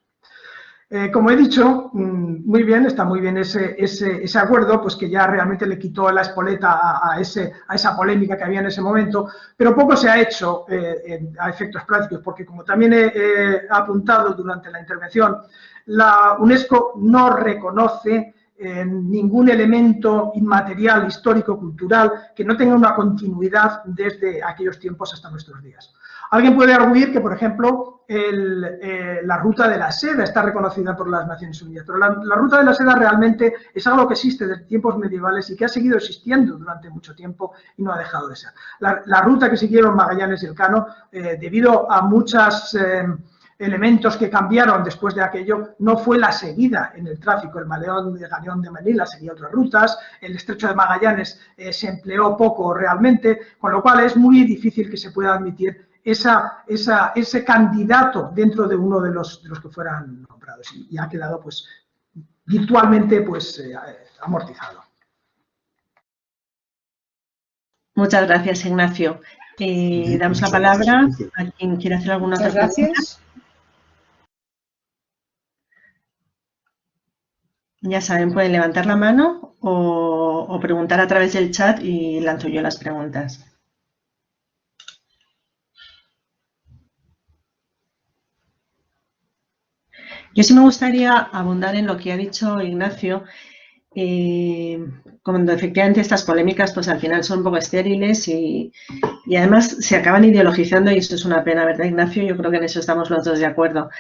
Como he dicho, muy bien, está muy bien ese acuerdo, pues que ya realmente le quitó la espoleta a esa polémica que había en ese momento, pero poco se ha hecho a efectos prácticos, porque como también he apuntado durante la intervención, la UNESCO no reconoce ningún elemento inmaterial, histórico, cultural, que no tenga una continuidad desde aquellos tiempos hasta nuestros días. Alguien puede arguir que, por ejemplo, la ruta de la seda está reconocida por las Naciones Unidas, pero la ruta de la seda realmente es algo que existe desde tiempos medievales y que ha seguido existiendo durante mucho tiempo y no ha dejado de ser. La ruta que siguieron Magallanes y Elcano, debido a muchas elementos que cambiaron después de aquello, no fue la seguida en el tráfico. El galeón de Manila seguía otras rutas, el estrecho de Magallanes se empleó poco realmente, con lo cual es muy difícil que se pueda admitir ese candidato dentro de uno de los que fueran nombrados, y ha quedado pues virtualmente pues amortizado. Muchas gracias, Ignacio. Damos la palabra a quien quiera hacer alguna otra pregunta. Gracias. Ya saben, pueden levantar la mano o preguntar a través del chat y lanzo yo las preguntas. Yo sí me gustaría abundar en lo que ha dicho Ignacio, cuando efectivamente estas polémicas pues al final son un poco estériles y además se acaban ideologizando, y esto es una pena, ¿verdad, Ignacio? Yo creo que en eso estamos los dos de acuerdo,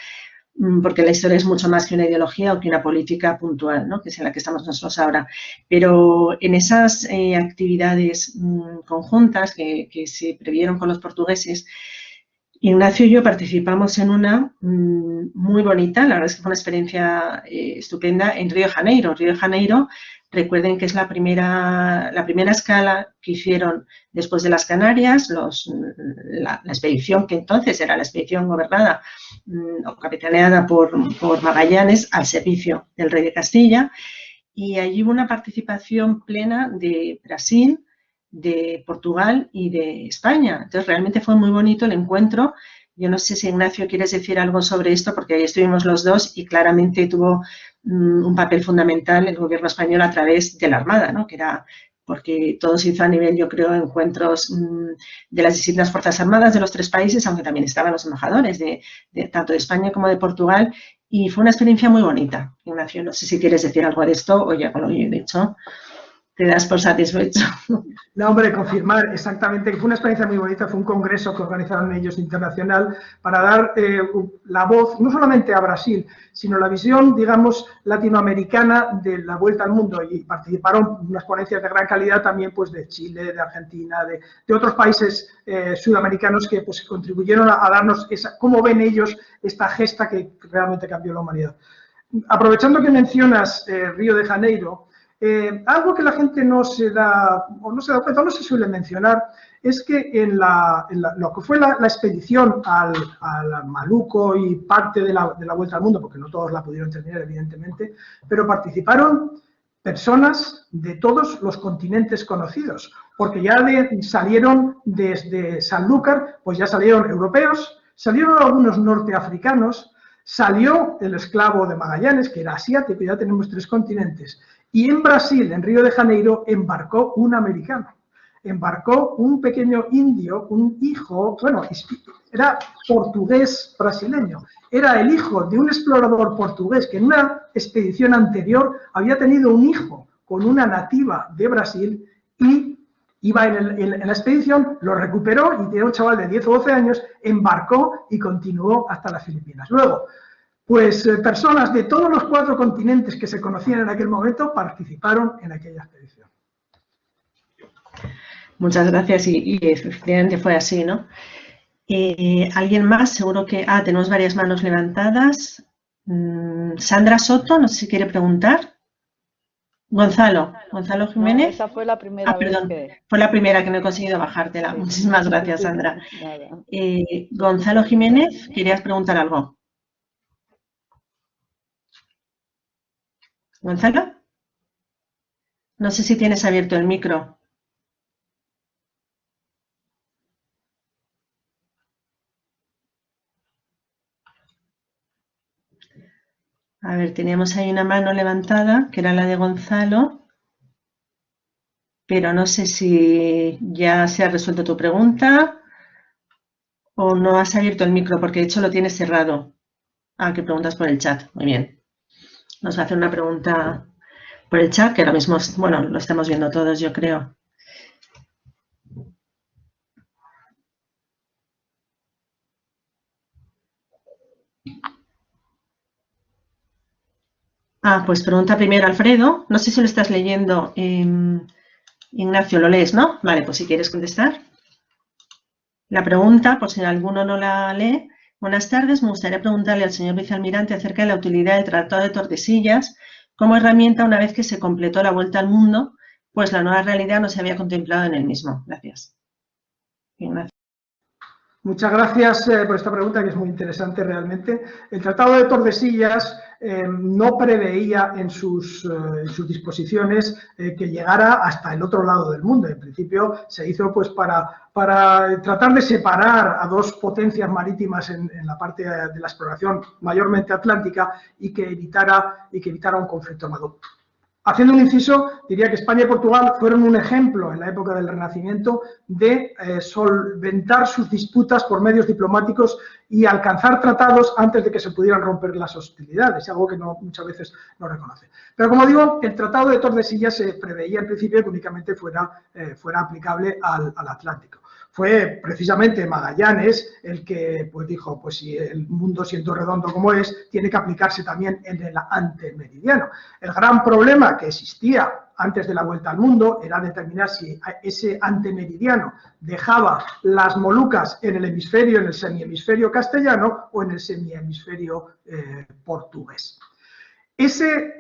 porque la historia es mucho más que una ideología o que una política puntual, ¿no? Que es en la que estamos nosotros ahora. Pero en esas actividades conjuntas que se previeron con los portugueses, Ignacio y yo participamos en una muy bonita, la verdad es que fue una experiencia estupenda, en Río de Janeiro. Río de Janeiro, recuerden que es la primera escala que hicieron después de las Canarias, la expedición que entonces era la expedición gobernada o capitaneada por Magallanes al servicio del rey de Castilla, y allí hubo una participación plena de Brasil, de Portugal y de España. Entonces realmente fue muy bonito el encuentro. Yo no sé si, Ignacio, quieres decir algo sobre esto, porque ahí estuvimos los dos y claramente tuvo un papel fundamental el gobierno español a través de la Armada, ¿no? Que era porque todo se hizo a nivel, yo creo, encuentros de las distintas Fuerzas Armadas de los tres países, aunque también estaban los embajadores tanto de España como de Portugal, y fue una experiencia muy bonita. Ignacio, no sé si quieres decir algo de esto o ya con lo que yo he dicho. Te das por satisfecho. No, hombre, confirmar exactamente que fue una experiencia muy bonita, fue un congreso que organizaron ellos internacional para dar la voz no solamente a Brasil, sino la visión, digamos, latinoamericana de la vuelta al mundo, y participaron unas ponencias de gran calidad también pues de Chile, de Argentina, de otros países sudamericanos que pues contribuyeron a darnos cómo ven ellos esta gesta que realmente cambió la humanidad. Aprovechando que mencionas Río de Janeiro, algo que la gente no se da cuenta, no se suele mencionar, es que en lo que fue la expedición al Maluco y parte de la Vuelta al Mundo, porque no todos la pudieron terminar, evidentemente, pero participaron personas de todos los continentes conocidos, porque ya salieron desde Sanlúcar, pues ya salieron europeos, salieron algunos norteafricanos, salió el esclavo de Magallanes, que era asiático, ya tenemos 3 continentes. Y en Brasil, en Río de Janeiro, embarcó un americano, embarcó un pequeño indio, un hijo, bueno, era portugués brasileño, era el hijo de un explorador portugués que en una expedición anterior había tenido un hijo con una nativa de Brasil y iba en la expedición, lo recuperó y era un chaval de 10 o 12 años, embarcó y continuó hasta las Filipinas. Luego, pues personas de todos los 4 continentes que se conocían en aquel momento participaron en aquella expedición. Muchas gracias y efectivamente fue así, ¿no? ¿Alguien más? Seguro que... tenemos varias manos levantadas. Sandra Soto, no sé si quiere preguntar. Gonzalo Jiménez. No, esa fue la primera perdón, vez que... fue la primera que no he conseguido bajártela. Sí. Muchísimas gracias, Sandra. Nada. Gonzalo Jiménez, ¿querías preguntar algo? ¿Gonzalo? No sé si tienes abierto el micro. A ver, teníamos ahí una mano levantada, que era la de Gonzalo, pero no sé si ya se ha resuelto tu pregunta o no has abierto el micro, porque de hecho lo tienes cerrado. Que preguntas por el chat. Muy bien. Nos va a hacer una pregunta por el chat, que ahora mismo, bueno, lo estamos viendo todos, yo creo. Pues pregunta primero Alfredo. No sé si lo estás leyendo, Ignacio, lo lees, ¿no? Vale, pues si quieres contestar. La pregunta, por si alguno no la lee. Buenas tardes, me gustaría preguntarle al señor vicealmirante acerca de la utilidad del Tratado de Tordesillas como herramienta una vez que se completó la vuelta al mundo, pues la nueva realidad no se había contemplado en el mismo. Gracias. Ignacio. Muchas gracias por esta pregunta, que es muy interesante realmente. El Tratado de Tordesillas no preveía en sus disposiciones que llegara hasta el otro lado del mundo. En principio se hizo pues para tratar de separar a 2 potencias marítimas en la parte de la exploración mayormente atlántica y que evitara un conflicto armado. Haciendo un inciso, diría que España y Portugal fueron un ejemplo en la época del Renacimiento de solventar sus disputas por medios diplomáticos y alcanzar tratados antes de que se pudieran romper las hostilidades, algo que muchas veces no reconoce. Pero como digo, el Tratado de Tordesillas se preveía en principio que únicamente fuera aplicable al Atlántico. Fue precisamente Magallanes el que pues dijo, pues si el mundo siendo redondo como es, tiene que aplicarse también en el antemeridiano. El gran problema que existía antes de la vuelta al mundo era determinar si ese antemeridiano dejaba las Molucas en el semihemisferio castellano o en el semihemisferio portugués. Ese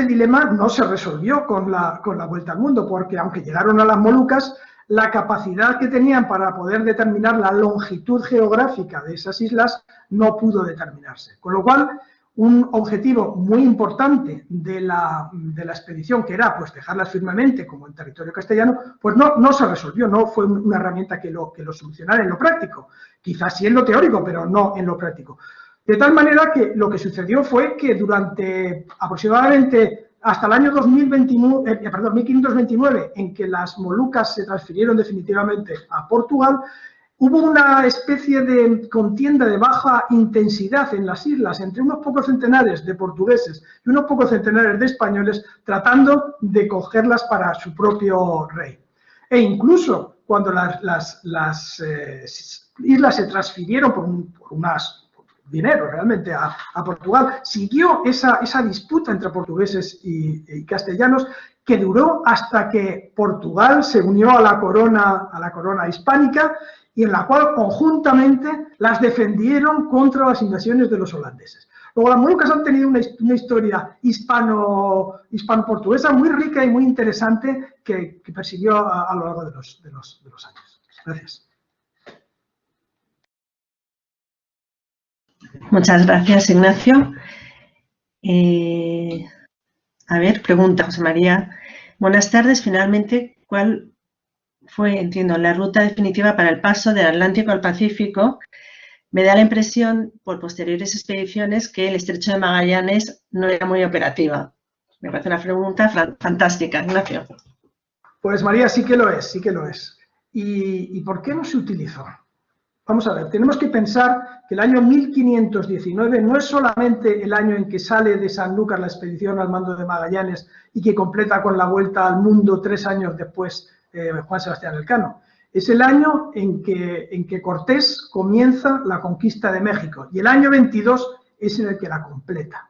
dilema no se resolvió con la vuelta al mundo, porque aunque llegaron a las Molucas, la capacidad que tenían para poder determinar la longitud geográfica de esas islas no pudo determinarse. Con lo cual, un objetivo muy importante de la expedición, que era pues dejarlas firmemente como en territorio castellano, pues no se resolvió, no fue una herramienta que lo solucionara en lo práctico, quizás sí en lo teórico, pero no en lo práctico. De tal manera que lo que sucedió fue que durante aproximadamente hasta el año 1529, en que las Molucas se transfirieron definitivamente a Portugal, hubo una especie de contienda de baja intensidad en las islas entre unos pocos centenares de portugueses y unos pocos centenares de españoles tratando de cogerlas para su propio rey. E incluso cuando las islas se transfirieron por dinero realmente a Portugal, siguió esa disputa entre portugueses y castellanos que duró hasta que Portugal se unió a la corona hispánica y en la cual conjuntamente las defendieron contra las invasiones de los holandeses. Luego las Molucas han tenido una historia hispano-portuguesa muy rica y muy interesante que persiguió a lo largo de los años. Gracias. Muchas gracias, Ignacio. A ver, pregunta José María. Buenas tardes. Finalmente, ¿cuál fue, entiendo, la ruta definitiva para el paso del Atlántico al Pacífico? Me da la impresión, por posteriores expediciones, que el Estrecho de Magallanes no era muy operativa. Me parece una pregunta fantástica, Ignacio. Pues María, sí que lo es, sí que lo es. ¿Y por qué no se utilizó? Vamos a ver, tenemos que pensar que el año 1519 no es solamente el año en que sale de Sanlúcar la expedición al mando de Magallanes y que completa con la vuelta al mundo 3 años después Juan Sebastián Elcano. Es el año en que Cortés comienza la conquista de México y el año 22 es en el que la completa.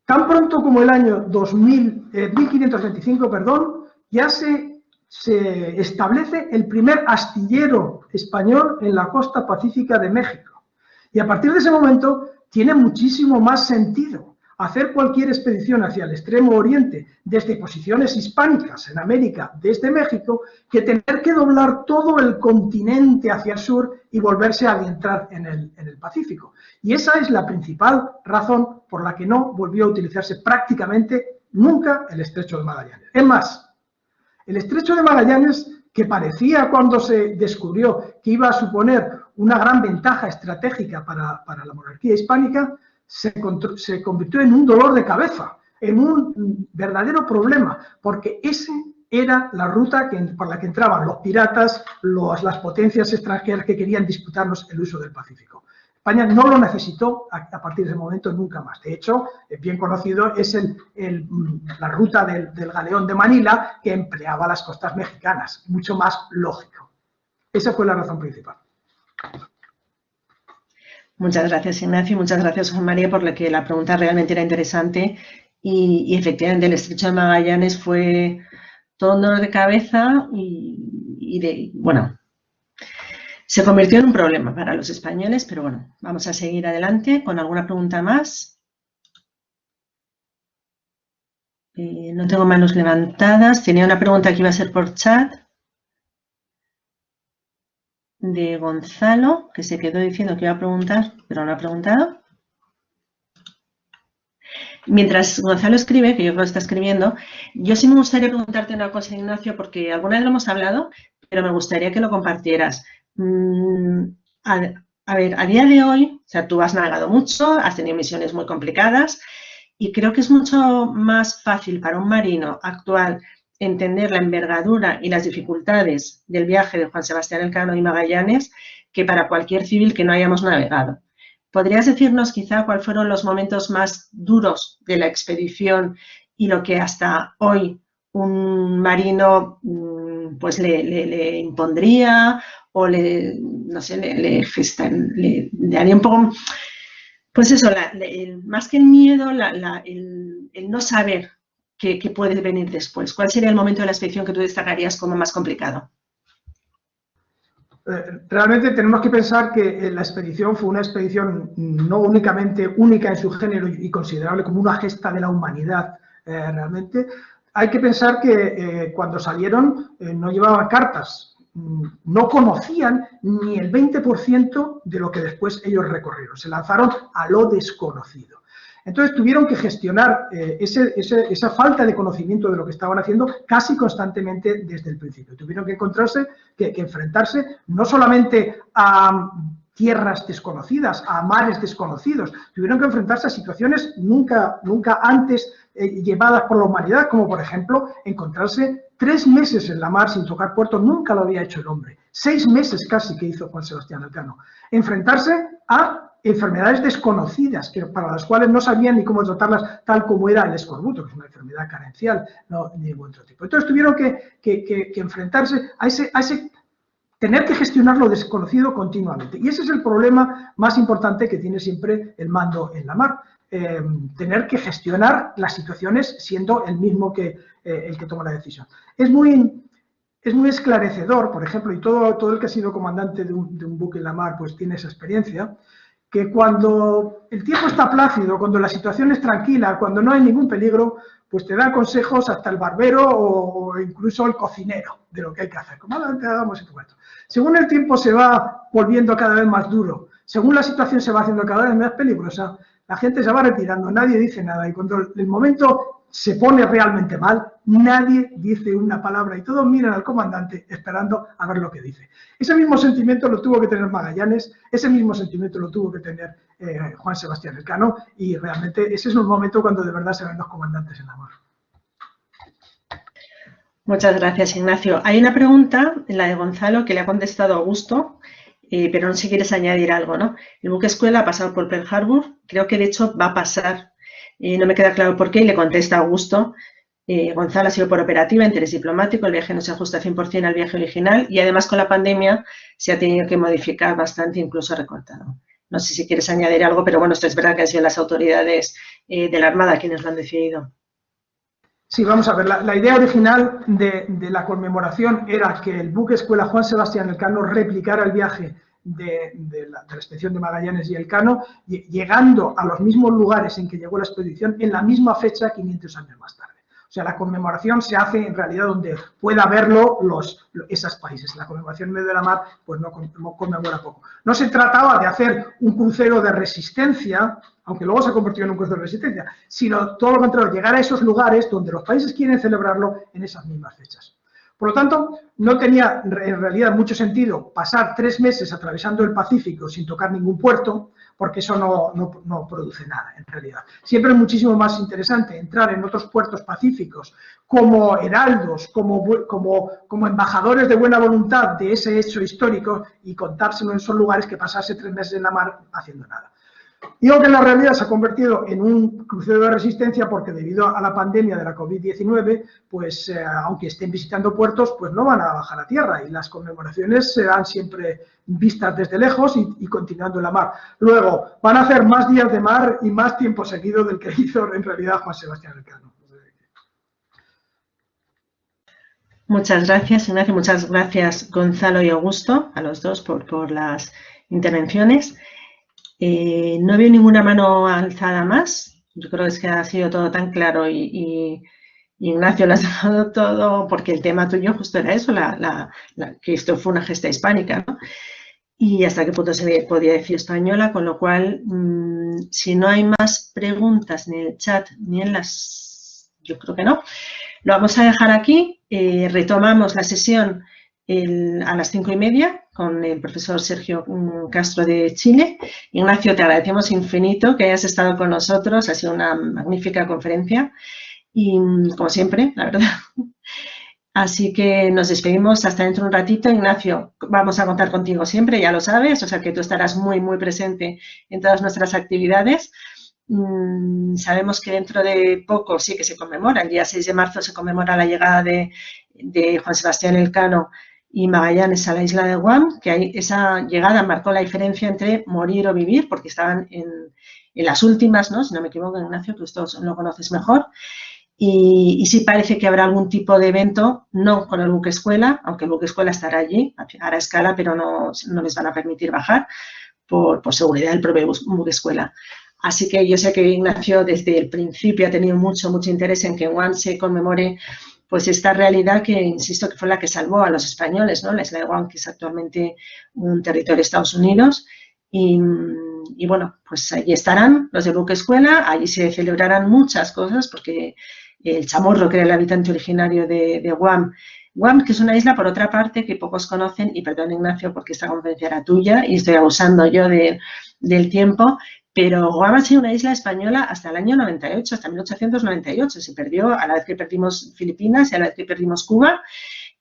Tan pronto como el año 1525, ya se establece el primer astillero español en la costa pacífica de México. Y a partir de ese momento tiene muchísimo más sentido hacer cualquier expedición hacia el extremo oriente desde posiciones hispánicas en América, desde México, que tener que doblar todo el continente hacia el sur y volverse a adentrar en el Pacífico. Y esa es la principal razón por la que no volvió a utilizarse prácticamente nunca el Estrecho de Magallanes. Es más, el Estrecho de Magallanes, que parecía cuando se descubrió que iba a suponer una gran ventaja estratégica para la monarquía hispánica, se convirtió en un dolor de cabeza, en un verdadero problema, porque ese era la ruta por la que entraban los piratas, las potencias extranjeras que querían disputarnos el uso del Pacífico. España no lo necesitó a partir de ese momento nunca más. De hecho, bien conocido es la ruta del galeón de Manila que empleaba las costas mexicanas, mucho más lógico. Esa fue la razón principal. Muchas gracias, Ignacio, y muchas gracias, Juan María, por lo que la pregunta realmente era interesante y efectivamente el Estrecho de Magallanes fue todo un dolor de cabeza bueno, se convirtió en un problema para los españoles, pero bueno, vamos a seguir adelante con alguna pregunta más. No tengo manos levantadas. Tenía una pregunta que iba a ser por chat de Gonzalo, que se quedó diciendo que iba a preguntar, pero no ha preguntado. Mientras Gonzalo escribe, que yo creo que está escribiendo, yo sí me gustaría preguntarte una cosa, Ignacio, porque alguna vez lo hemos hablado, pero me gustaría que lo compartieras. A ver, a día de hoy, o sea, tú has navegado mucho, has tenido misiones muy complicadas y creo que es mucho más fácil para un marino actual entender la envergadura y las dificultades del viaje de Juan Sebastián Elcano y Magallanes que para cualquier civil que no hayamos navegado. ¿Podrías decirnos quizá cuáles fueron los momentos más duros de la expedición y lo que hasta hoy un marino pues le impondría o no sé, le daría un poco, pues eso, más que el miedo, el no saber qué puede venir después? ¿Cuál sería el momento de la expedición que tú destacarías como más complicado? Realmente tenemos que pensar que la expedición fue una expedición no únicamente única en su género y considerable como una gesta de la humanidad realmente. Hay que pensar que cuando salieron no llevaban cartas, no conocían ni el 20% de lo que después ellos recorrieron, se lanzaron a lo desconocido. Entonces tuvieron que gestionar esa falta de conocimiento de lo que estaban haciendo casi constantemente desde el principio. Tuvieron que enfrentarse no solamente a tierras desconocidas, a mares desconocidos, tuvieron que enfrentarse a situaciones nunca antes llevadas por la humanidad, como por ejemplo encontrarse 3 meses en la mar sin tocar puerto, nunca lo había hecho el hombre, 6 meses casi que hizo Juan Sebastián Elcano, enfrentarse a enfermedades desconocidas, para las cuales no sabían ni cómo tratarlas, tal como era el escorbuto, que es una enfermedad carencial, no de ningún otro tipo. Entonces tuvieron que enfrentarse a ese tener que gestionar lo desconocido continuamente. Y ese es el problema más importante que tiene siempre el mando en la mar. Tener que gestionar las situaciones siendo el mismo que el que toma la decisión. Es muy esclarecedor, por ejemplo, y todo el que ha sido comandante de un buque en la mar pues tiene esa experiencia, que cuando el tiempo está plácido, cuando la situación es tranquila, cuando no hay ningún peligro, pues te da consejos hasta el barbero o incluso el cocinero de lo que hay que hacer. Como hagamos esto. Según el tiempo se va volviendo cada vez más duro, según la situación se va haciendo cada vez más peligrosa, la gente se va retirando, nadie dice nada, y cuando el momento se pone realmente mal, nadie dice una palabra y todos miran al comandante esperando a ver lo que dice. Ese mismo sentimiento lo tuvo que tener Magallanes, ese mismo sentimiento lo tuvo que tener Juan Sebastián Elcano, y realmente ese es un momento cuando de verdad se ven los comandantes en la mar. Muchas gracias, Ignacio. Hay una pregunta, la de Gonzalo, que le ha contestado Augusto, pero no sé si quieres añadir algo, ¿no? El buque escuela ha pasado por Pearl Harbor, creo que de hecho va a pasar, no me queda claro por qué, y le contesta Augusto. Gonzalo ha sido por operativa, interés diplomático, el viaje no se ajusta 100% al viaje original y además con la pandemia se ha tenido que modificar bastante, incluso recortado. No sé si quieres añadir algo, pero bueno, esto es verdad que han sido las autoridades de la Armada quienes lo han decidido. Sí, vamos a ver, la idea original de la conmemoración era que el buque escuela Juan Sebastián Elcano replicara el viaje de la expedición de Magallanes y Elcano, llegando a los mismos lugares en que llegó la expedición en la misma fecha 500 años más tarde. O sea, la conmemoración se hace en realidad donde pueda verlo esos países. La conmemoración en medio de la mar pues no conmemora poco. No se trataba de hacer un crucero de resistencia, aunque luego se ha convertido en un crucero de resistencia, sino todo lo contrario, llegar a esos lugares donde los países quieren celebrarlo en esas mismas fechas. Por lo tanto, no tenía en realidad mucho sentido pasar 3 meses atravesando el Pacífico sin tocar ningún puerto, porque eso no produce nada en realidad. Siempre es muchísimo más interesante entrar en otros puertos pacíficos como heraldos, como embajadores de buena voluntad de ese hecho histórico y contárselo en esos lugares que pasarse 3 meses en la mar haciendo nada. Digo que en la realidad se ha convertido en un crucero de resistencia porque debido a la pandemia de la COVID-19, pues aunque estén visitando puertos, pues no van a bajar a tierra y las conmemoraciones serán siempre vistas desde lejos y continuando en la mar. Luego, van a hacer más días de mar y más tiempo seguido del que hizo en realidad Juan Sebastián Elcano. Muchas gracias, Ignacio. Muchas gracias, Gonzalo y Augusto, a los dos por las intervenciones. No veo ninguna mano alzada más. Yo creo que es que ha sido todo tan claro y Ignacio lo has dejado todo, porque el tema tuyo justo era eso, que esto fue una gesta hispánica, ¿no? Y hasta qué punto se podía decir española, con lo cual, si no hay más preguntas ni en el chat ni en las... Yo creo que no. Lo vamos a dejar aquí. Retomamos la sesión a las 5:30 con el profesor Sergio Castro de Chile. Ignacio, te agradecemos infinito que hayas estado con nosotros, ha sido una magnífica conferencia y como siempre, la verdad. Así que nos despedimos hasta dentro de un ratito. Ignacio, vamos a contar contigo siempre, ya lo sabes, o sea que tú estarás muy, muy presente en todas nuestras actividades. Sabemos que dentro de poco sí que se conmemora, el día 6 de marzo se conmemora la llegada de Juan Sebastián Elcano y Magallanes a la isla de Guam, que esa llegada marcó la diferencia entre morir o vivir, porque estaban en las últimas, ¿no? Si no me equivoco, Ignacio, tú esto lo conoces mejor. Y sí parece que habrá algún tipo de evento, no con el buque escuela, aunque el buque escuela estará allí, hará escala, pero no les van a permitir bajar por seguridad del propio buque escuela. Así que yo sé que Ignacio desde el principio ha tenido mucho interés en que en Guam se conmemore pues esta realidad que, insisto, que fue la que salvó a los españoles, ¿no? La isla de Guam, que es actualmente un territorio de Estados Unidos. Y bueno, pues allí estarán los de buque escuela, allí se celebrarán muchas cosas, porque el Chamorro, que era el habitante originario de Guam, Guam, que es una isla, por otra parte, que pocos conocen, y perdón, Ignacio, porque esta conferencia era tuya y estoy abusando yo del tiempo, pero Guam ha sido una isla española hasta el año 98, hasta 1898. Se perdió a la vez que perdimos Filipinas y a la vez que perdimos Cuba,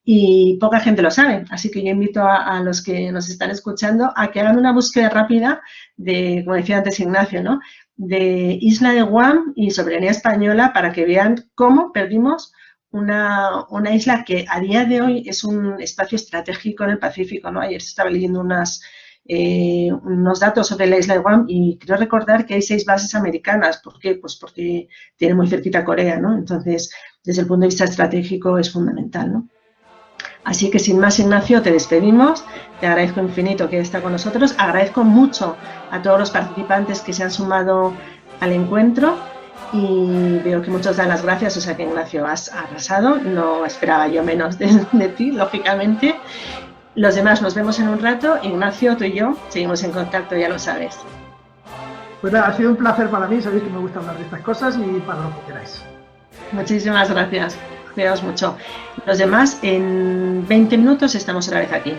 y poca gente lo sabe. Así que yo invito a los que nos están escuchando a que hagan una búsqueda rápida de, como decía antes Ignacio, ¿no?, de isla de Guam y soberanía española, para que vean cómo perdimos una isla que a día de hoy es un espacio estratégico en el Pacífico, ¿no? Ayer se estaba leyendo unos datos sobre la isla de Guam y creo recordar que hay 6 bases americanas. ¿Por qué? Pues porque tiene muy cerquita Corea, ¿no? Entonces, desde el punto de vista estratégico es fundamental, ¿no? Así que sin más, Ignacio, te despedimos. Te agradezco infinito que estés con nosotros. Agradezco mucho a todos los participantes que se han sumado al encuentro y veo que muchos dan las gracias. O sea que, Ignacio, has arrasado. No esperaba yo menos de ti, lógicamente. Los demás nos vemos en un rato. Ignacio, tú y yo seguimos en contacto, ya lo sabes. Pues nada, ha sido un placer para mí. Sabéis que me gusta hablar de estas cosas y para lo que queráis. Muchísimas gracias. Cuidaos mucho. Los demás, en 20 minutos estamos otra vez aquí.